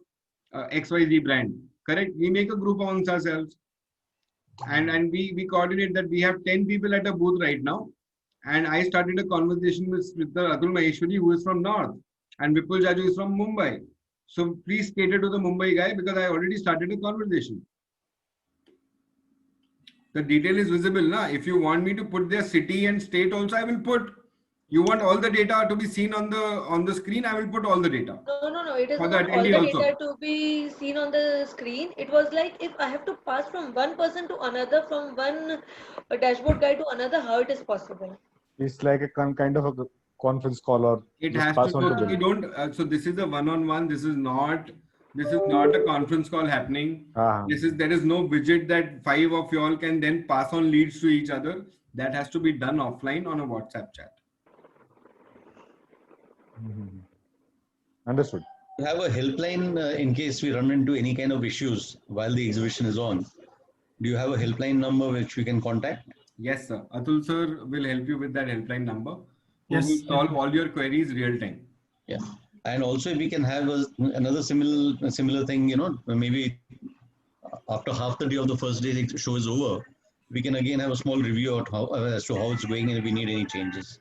XYZ brand. Correct? We make a group amongst ourselves and we coordinate that we have 10 people at a booth right now. And I started a conversation with Atul Maheshwari, who is from North, and Vipul Jaju is from Mumbai. So please cater to the Mumbai guy because I already started a conversation. The detail is visible. Na? If you want me to put their city and state also, I will put. You want all the data to be seen on the screen, I will put all the data. No. It is For not the all the attendee data also. to be seen on the screen. It was like if I have to pass from one person to another, from one dashboard guy to another, how it is possible? It's like a kind of a conference call or It just has pass to on go. to them. We don't. So this is a one-on-one. This is not a conference call happening. There is no widget that 5 of you all can then pass on leads to each other. That has to be done offline on a WhatsApp chat. Understood. You have a helpline in case we run into any kind of issues while the exhibition is on. Do you have a helpline number which we can contact? Yes, sir. Atul sir will help you with that helpline number. Who Yes. will solve all your queries real time. Yeah. And also if we can have another similar thing, maybe after half the day of the first day the show is over, we can again have a small review as to how it's going and if we need any changes.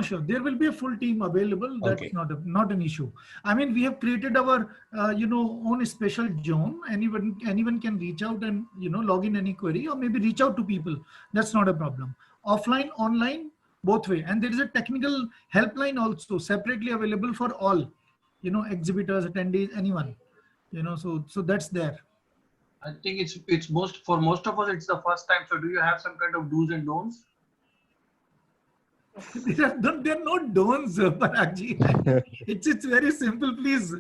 Sure. There will be a full team available. That's Okay. not an issue. I mean, we have created our own special zone. Anyone can reach out and log in any query or maybe reach out to people. That's not a problem. Offline, online, both way. And there is a technical helpline also separately available for all, exhibitors, attendees, anyone. So that's there. I think it's for most of us it's the first time. So do you have some kind of do's and don'ts? There are no don'ts, Paragji. It's very simple. Please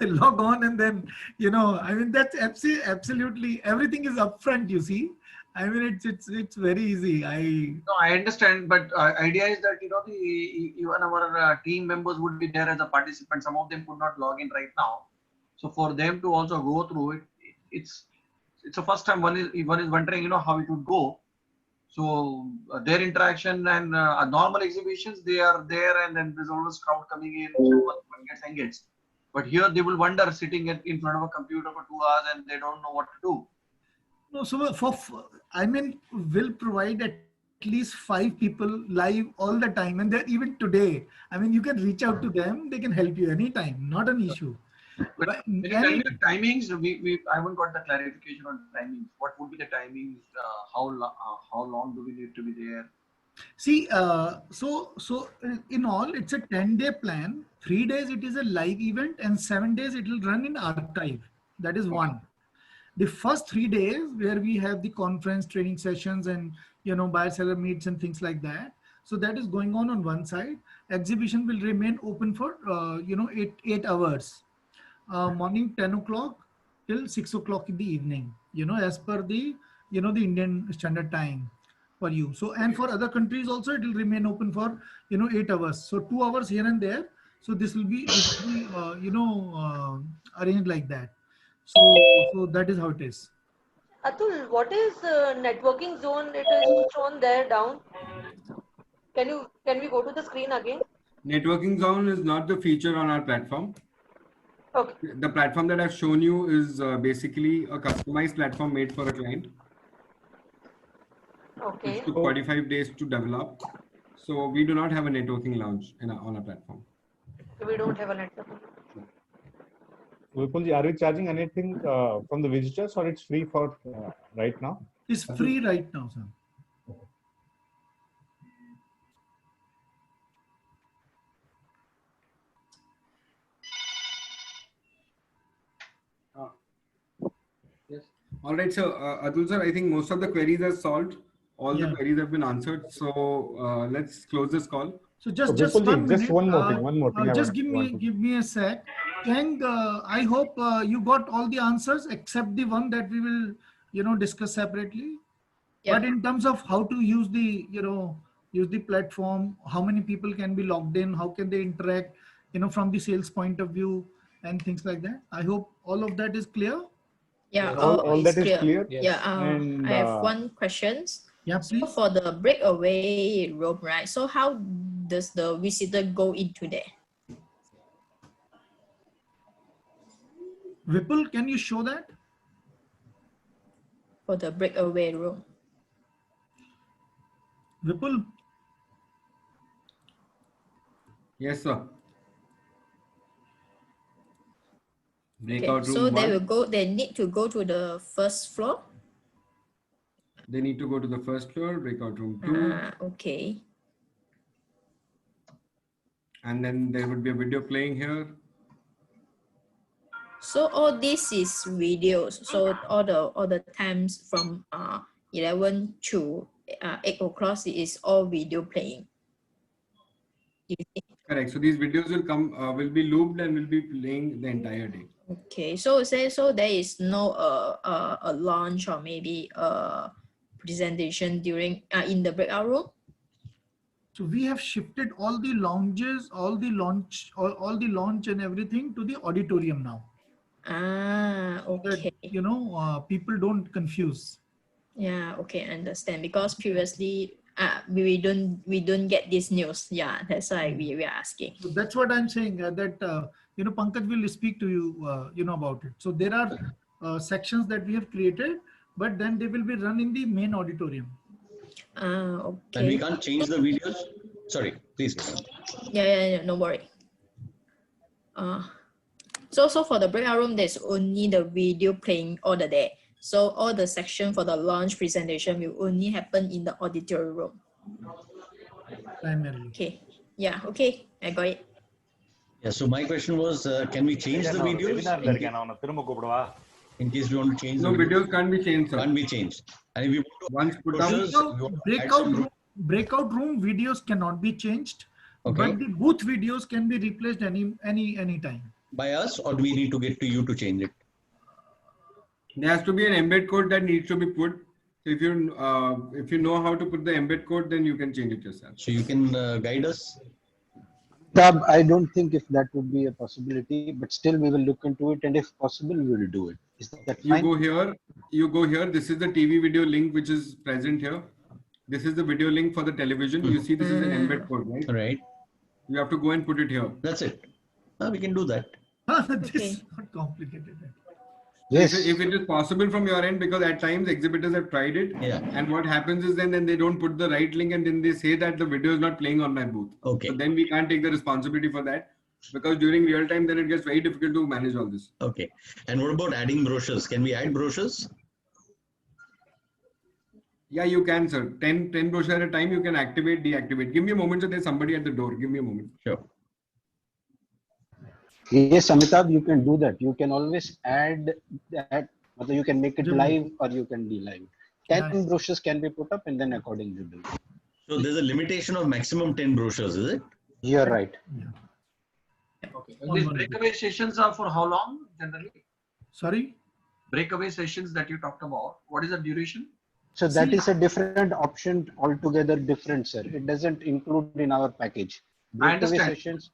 log on and then, I mean, that's absolutely everything is upfront, you see. I mean, it's very easy. No, I understand, but idea is that even our team members would be there as a participant. Some of them could not log in right now, so for them to also go through it, it's the first time one is wondering, how it would go. So their interaction and normal exhibitions, they are there, and then there's always crowd coming in, so one gets engaged. But here they will wonder sitting in front of a computer for 2 hours and they don't know what to do. No, so we'll provide at least 5 people live all the time, and they're even today. I mean, you can reach out to them; they can help you anytime. Not an issue. But can you tell me the timings? I haven't got the clarification on timings. What would be the timings? How long do we need to be there? See, so in all, it's a 10-day plan. 3 days it is a live event, and 7 days it will run in archive. That is one. The first 3 days where we have the conference, training sessions, and buyer seller meets and things like that. So that is going on one side. Exhibition will remain open for 8 hours. Morning 10 o'clock till 6 o'clock in the evening. As per the the Indian Standard Time for you. So and for other countries also it will remain open for 8 hours. So 2 hours here and there. So this will be arranged like that. So that is how it is. Atul, what is networking zone? It is shown there down. Can we go to the screen again? Networking zone is not the feature on our platform. Okay. The platform that I've shown you is basically a customized platform made for a client. Okay. It took 45 days to develop. So we do not have a networking lounge on our platform. We don't have a networking. Vipulji, are we charging anything from the visitors, or it's free for right now? It's free right now, sir. Yes. All right, so Atul sir, I think most of the queries are solved. All the queries have been answered. So let's close this call. So just Vipulji, 1 minute. one more thing. Just give me a sec. Kang, I hope you got all the answers except the one that we will discuss separately. Yeah. But in terms of how to use the use the platform, how many people can be logged in, how can they interact, from the sales point of view and things like that. I hope all of that is clear. Yeah, all that is clear. Yes. Yeah, and, I have one question. Yeah, please. So for the breakaway room, right? So how does the visitor go into there? Vipul, can you show that? For the breakaway room. Vipul? Yes, sir. Okay, so they need to go to the first floor? They need to go to the first floor, breakout room 2. Okay. And then there would be a video playing here. So all this is videos. So all the times from 11 to 8 o'clock is all video playing. Correct. So these videos will be looped and will be playing the entire day. Okay. So there is no a launch or maybe a presentation during in the breakout room. So we have shifted all the lounges, all the launch and everything to the auditorium now. Okay. So that, people don't confuse. Yeah. Okay. I understand. Because previously we don't get this news. Yeah. That's why we are asking. So that's what I'm saying. That Pankaj will speak to you about it. So there are sections that we have created, but then they will be run in the main auditorium. Okay. And we can't change the videos. Sorry, please. Yeah, no worry. So for the breakout room, there's only the video playing all the day. So all the section for the launch presentation will only happen in the auditorium room. Primarily. Okay. Yeah. Okay. I got it. Yeah. So my question was, can we change the videos in case we want to change? No, videos can't be changed, sir. Can't be changed. And if we want to once put up, breakout room videos cannot be changed, Okay. but the booth videos can be replaced any time. By us, or do we need to get to you to change it? There has to be an embed code that needs to be put. So if you know how to put the embed code, then you can change it yourself. So you can guide us. I don't think if that would be a possibility, but still we will look into it, and if possible, we will do it. Is that You fine? go here. This is the TV video link which is present here. This is the video link for the television. You see, this is an embed code, right? Right. You have to go and put it here. That's it. We can do that. This is not complicated. Yes. If it is possible from your end, because at times exhibitors have tried it, Yeah. and what happens is then they don't put the right link, and then they say that the video is not playing on my booth. Okay. So then we can't take the responsibility for that, because during real time, then it gets very difficult to manage all this. Okay. And what about adding brochures? Can we add brochures? Yeah, you can, sir. 10 brochure at a time, you can activate, deactivate. Give me a moment, so there's somebody at the door. Give me a moment. Sure. Yes, Amitabh, you can do that. You can always add that, whether you can make it live or you can be live. 10 brochures can be put up and then accordingly do. So there's a limitation of maximum 10 brochures, is it? You're right. Okay. And these breakaway sessions are for how long generally? Sorry? Breakaway sessions that you talked about, what is the duration? So that is a different option altogether different, sir. It doesn't include in our package. I Breakaway understand. sessions.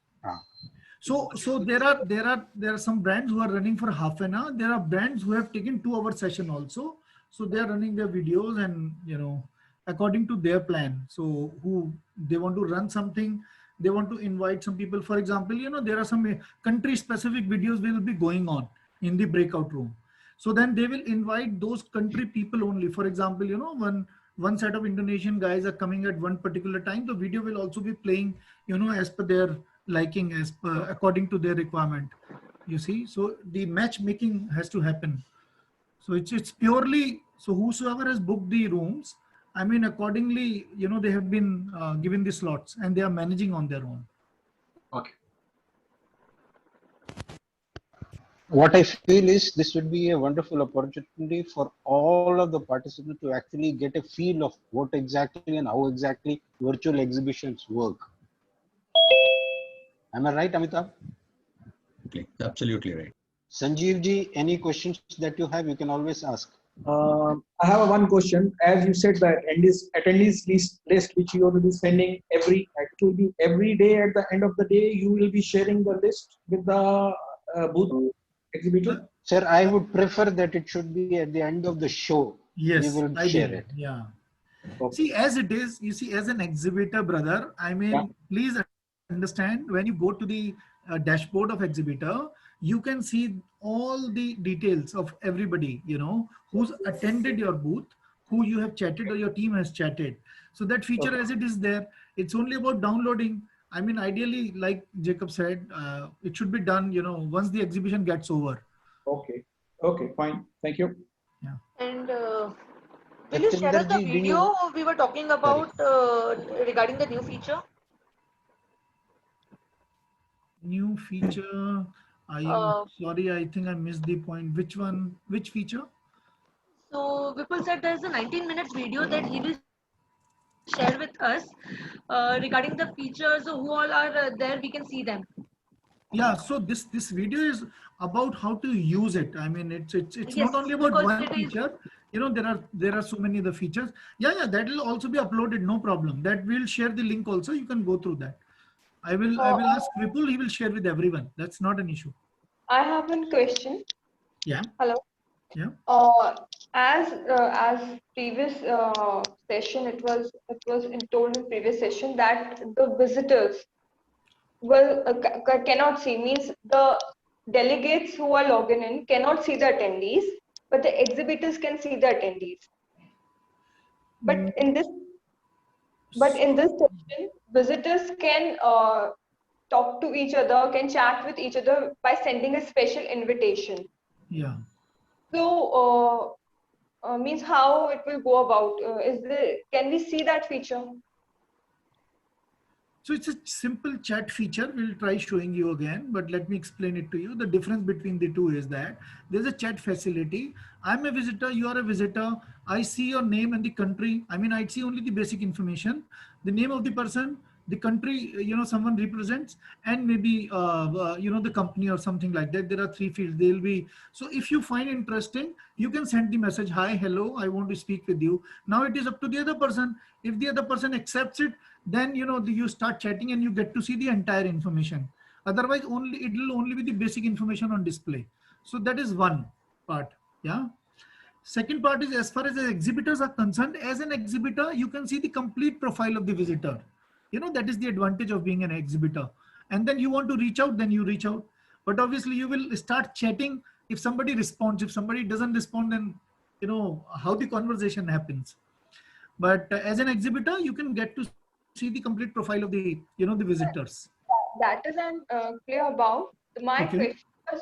So there are some brands who are running for half an hour. There are brands who have taken 2-hour session also. So they are running their videos and according to their plan. So who they want to run something, they want to invite some people. For example, there are some country specific videos will be going on in the breakout room. So then they will invite those country people only. For example, one set of Indonesian guys are coming at one particular time. The video will also be playing, as per their liking, as per according to their requirement. You see, so the matchmaking has to happen. So it's purely, so whosoever has booked the rooms, I mean, accordingly, they have been given the slots and they are managing on their own. Okay. What I feel is this would be a wonderful opportunity for all of the participants to actually get a feel of what exactly and how exactly virtual exhibitions work. Am I right, Amitabh? Absolutely right. Sanjeev ji, any questions that you have, you can always ask. I have one question. As you said, that attendees list which you will be sending every day at the end of the day, you will be sharing the list with the booth exhibitor. Sir, I would prefer that it should be at the end of the show. Yes, we will I share did. it. Yeah. Okay. See, as it is, you see, as an exhibitor, brother, I mean, please understand, when you go to the dashboard of exhibitor, you can see all the details of everybody, who's attended your booth, who you have chatted or your team has chatted. So that feature as it is there, it's only about downloading. I mean, ideally, like Jacob said, it should be done, once the exhibition gets over. Okay. Okay, fine. Thank you. Yeah. And will you share us the video we were talking about regarding the new feature? New feature. Sorry, I think I missed the point. Which one? Which feature? So Vipul said there's a 19 minutes video that he will share with us regarding the features. So who all are there, we can see them. Yeah, so this video is about how to use it. I mean, it's Yes, not only about because one it is- feature. There are so many other features. Yeah, that will also be uploaded. No problem. That we'll share the link also. You can go through that. I will ask Vipul. He will share with everyone. That's not an issue. I have one question. Yeah. Hello. Yeah. As previous session, it was told in previous session that the visitors will cannot see, means the delegates who are logging in cannot see the attendees, but the exhibitors can see the attendees. But in this session, visitors can talk to each other, can chat with each other by sending a special invitation. Yeah. So, means how it will go about? Can we see that feature? So it's a simple chat feature. We'll try showing you again, but let me explain it to you. The difference between the two is that there's a chat facility. I'm a visitor, you are a visitor. I see your name and the country. I mean, I see only the basic information, the name of the person, the country, someone represents, and maybe, the company or something like that. There are 3 fields. They'll be, so if you find interesting, you can send the message, hi, hello, I want to speak with you. Now it is up to the other person. If the other person accepts it, then you start chatting and you get to see the entire information. Otherwise, it will only be the basic information on display. So that is one part. Yeah. Second part is, as far as the exhibitors are concerned, as an exhibitor, you can see the complete profile of the visitor. That is the advantage of being an exhibitor. And then you want to reach out, then you reach out. But obviously you will start chatting if somebody responds. If somebody doesn't respond, then how the conversation happens. But as an exhibitor, you can get to see the complete profile of the the visitors. That is clear about. My question was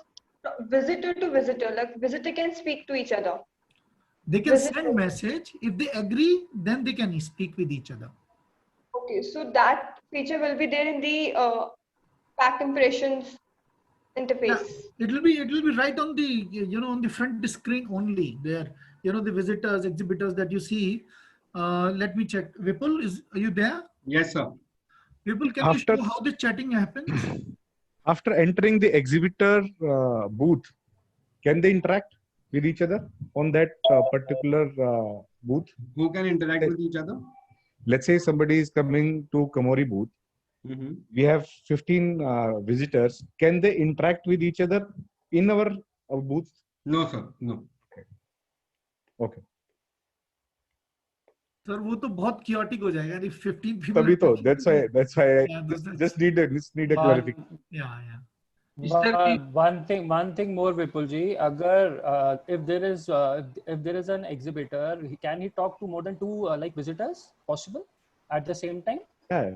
visitor to visitor, like visitor can speak to each other. They can send message. If they agree, then they can speak with each other. Okay, so that feature will be there in the pack impressions interface. Yeah, it will be right on the on the front screen only. There, the visitors, exhibitors that you see. Let me check. Vipul, are you there? Yes, sir. Vipul, can you show how the chatting happens? After entering the exhibitor booth, can they interact with each other on that particular booth? Who can interact with each other? Let's say somebody is coming to Komori booth. Mm-hmm. We have 15 visitors. Can they interact with each other in our booth? No, sir. No. Okay. Sir, वो तो बहुत chaotic हो जाएगा. If 15 people. तभी तो. That's why I just need a clarification. Yeah. One thing more, Vipul ji. Agar if there is an exhibitor, can he talk to more than 2 visitors possible at the same time? Yeah,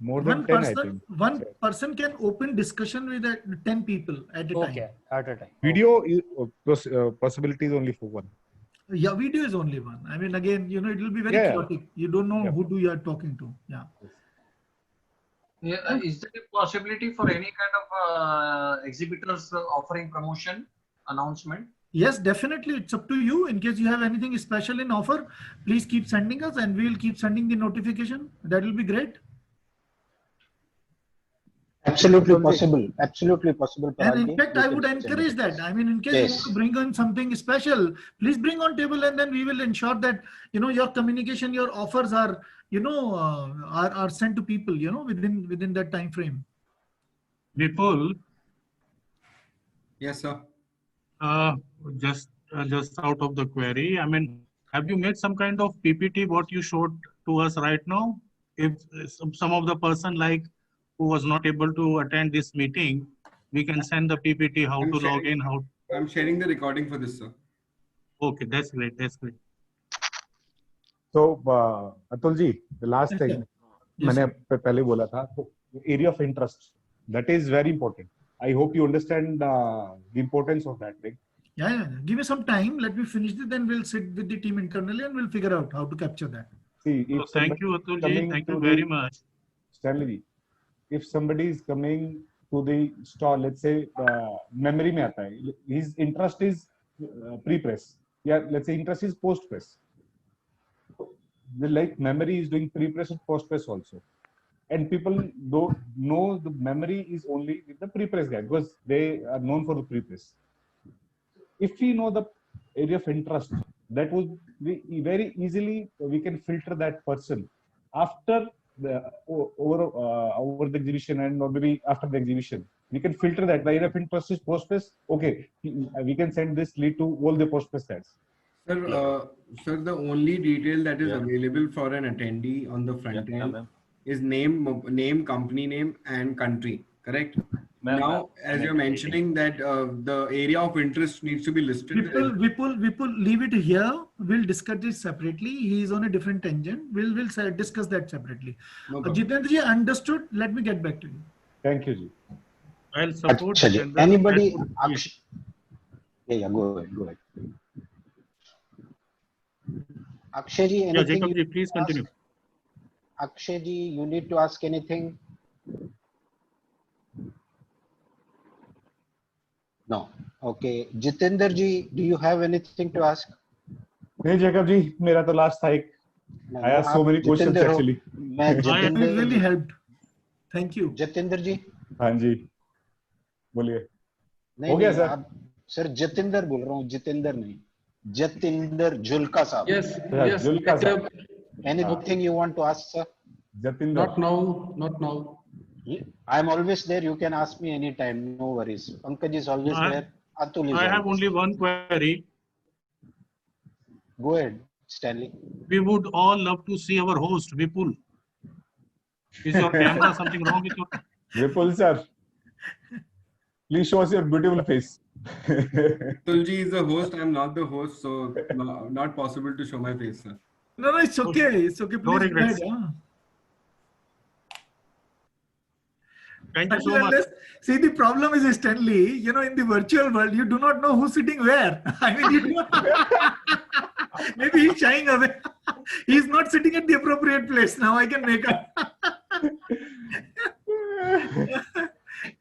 more than 10, I think. One person can open discussion with 10 people at a time. Okay, at a time. Video possibility is only for 1. Yeah, video is only 1. I mean, again, it will be very chaotic. You don't know who you are talking to. Yeah. Yeah, is there a possibility for any kind of exhibitors offering promotion announcement? Yes, definitely. It's up to you. In case you have anything special in offer, please keep sending us and we will keep sending the notification. That will be great. Absolutely possible. Absolutely possible. And in fact, I would encourage that. I mean, in case you want to bring on something special, please bring on table and then we will ensure that, your communication, your offers are, are sent to people, within that time frame. Vipul. Yes, sir. Just out of the query, I mean, have you made some kind of PPT what you showed to us right now? If some of the person who was not able to attend this meeting, we can send the PPT how to log in, how. I'm sharing the recording for this, sir. Okay, that's great. That's great. So, Atul ji, the last thing, मैंने पहले बोला था, area of interest, that is very important. I hope you understand the importance of that thing. Yeah. Give me some time. Let me finish it. Then we'll sit with the team internally and we'll figure out how to capture that. See, so thank you, Atul ji. Thank you very much. Stanley ji, if somebody is coming to the stall, let's say memory में आता है, his interest is pre-press. Yeah, let's say interest is post-press. Like memory is doing pre-press and post-press also. And people don't know the memory is only with the pre-press guy because they are known for the pre-press. If we know the area of interest, that would be very easily, we can filter that person after the over the exhibition and or maybe after the exhibition. We can filter that. The area of interest is post-press. Okay, we can send this lead to all the post-press ads. Sir, the only detail that is available for an attendee on the front end is name, company name, and country. Correct? Now, as you're mentioning that the area of interest needs to be listed. Vipul, leave it here. We'll discuss this separately. He is on a different tangent. We'll discuss that separately. No Jitendra ji, understood. Let me get back to you. Thank you, ji. I'll support. Anybody? Yeah, go ahead. Akshay ji, Jacob ji, please continue. Akshay ji, you need to ask anything? No. Okay. Jitendra ji, do you have anything to ask? नहीं Jacob जी, मेरा तो last था एक. I asked so many questions actually. मैं I really helped. Thank you. Jitendra जी. हाँ जी. बोलिए. हो गया सर? सर जितेंद्र बोल रहा हूँ, जितेंद्र नहीं. Jatinder Julka साहब. Yes, yes. Julka साहब. Anything you want to ask, sir? Jatinder. Not now, not now. I'm always there. You can ask me anytime. No worries. Pankaj is always there. Atul is I have always only one query. Go ahead, Stanley. We would all love to see our host, Vipul. Is your camera something wrong with your? Vipul sir, please show us your beautiful face. Tulji is the host. I'm not the host, so not possible to show my face, sir. No, it's okay. It's okay. No Please go regrets. ahead. Thank you so much. See, the problem is, Stanley, you know, in the virtual world, you do not know who's sitting where. I mean, you do not. Maybe he's shying away. He's not sitting at the appropriate place. Now I can make up.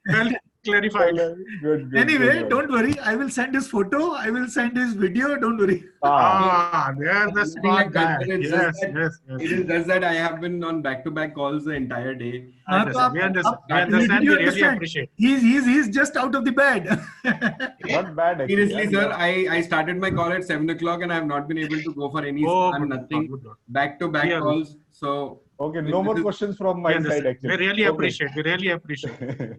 Well clarified. Good, Anyway, good. don't worry. I will send his photo. I will send his video. Don't worry. There's the smart guy. Yes. It is just that I have been on back-to-back calls the entire day. We understand. We really appreciate. He's just out of the bed. Not bad. Actually. Seriously, sir, I started my call at 7 o'clock and I have not been able to go for any nothing. Back-to-back calls. So okay, no more questions from my side. Actually, we really appreciate. We really appreciate.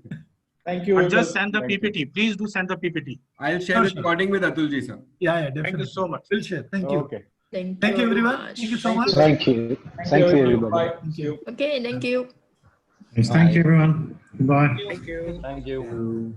Thank you. But just send the PPT. Please do send the PPT. I'll share the recording with Atulji, sir. Yeah, definitely. Thank you so much. We'll share. Thank you. Okay. Thank you, everyone. Thank you so much. Thank you. Thank you, everybody. Thank you. Okay, thank you. Yes, thank you, everyone. Bye. Thank you. Thank you.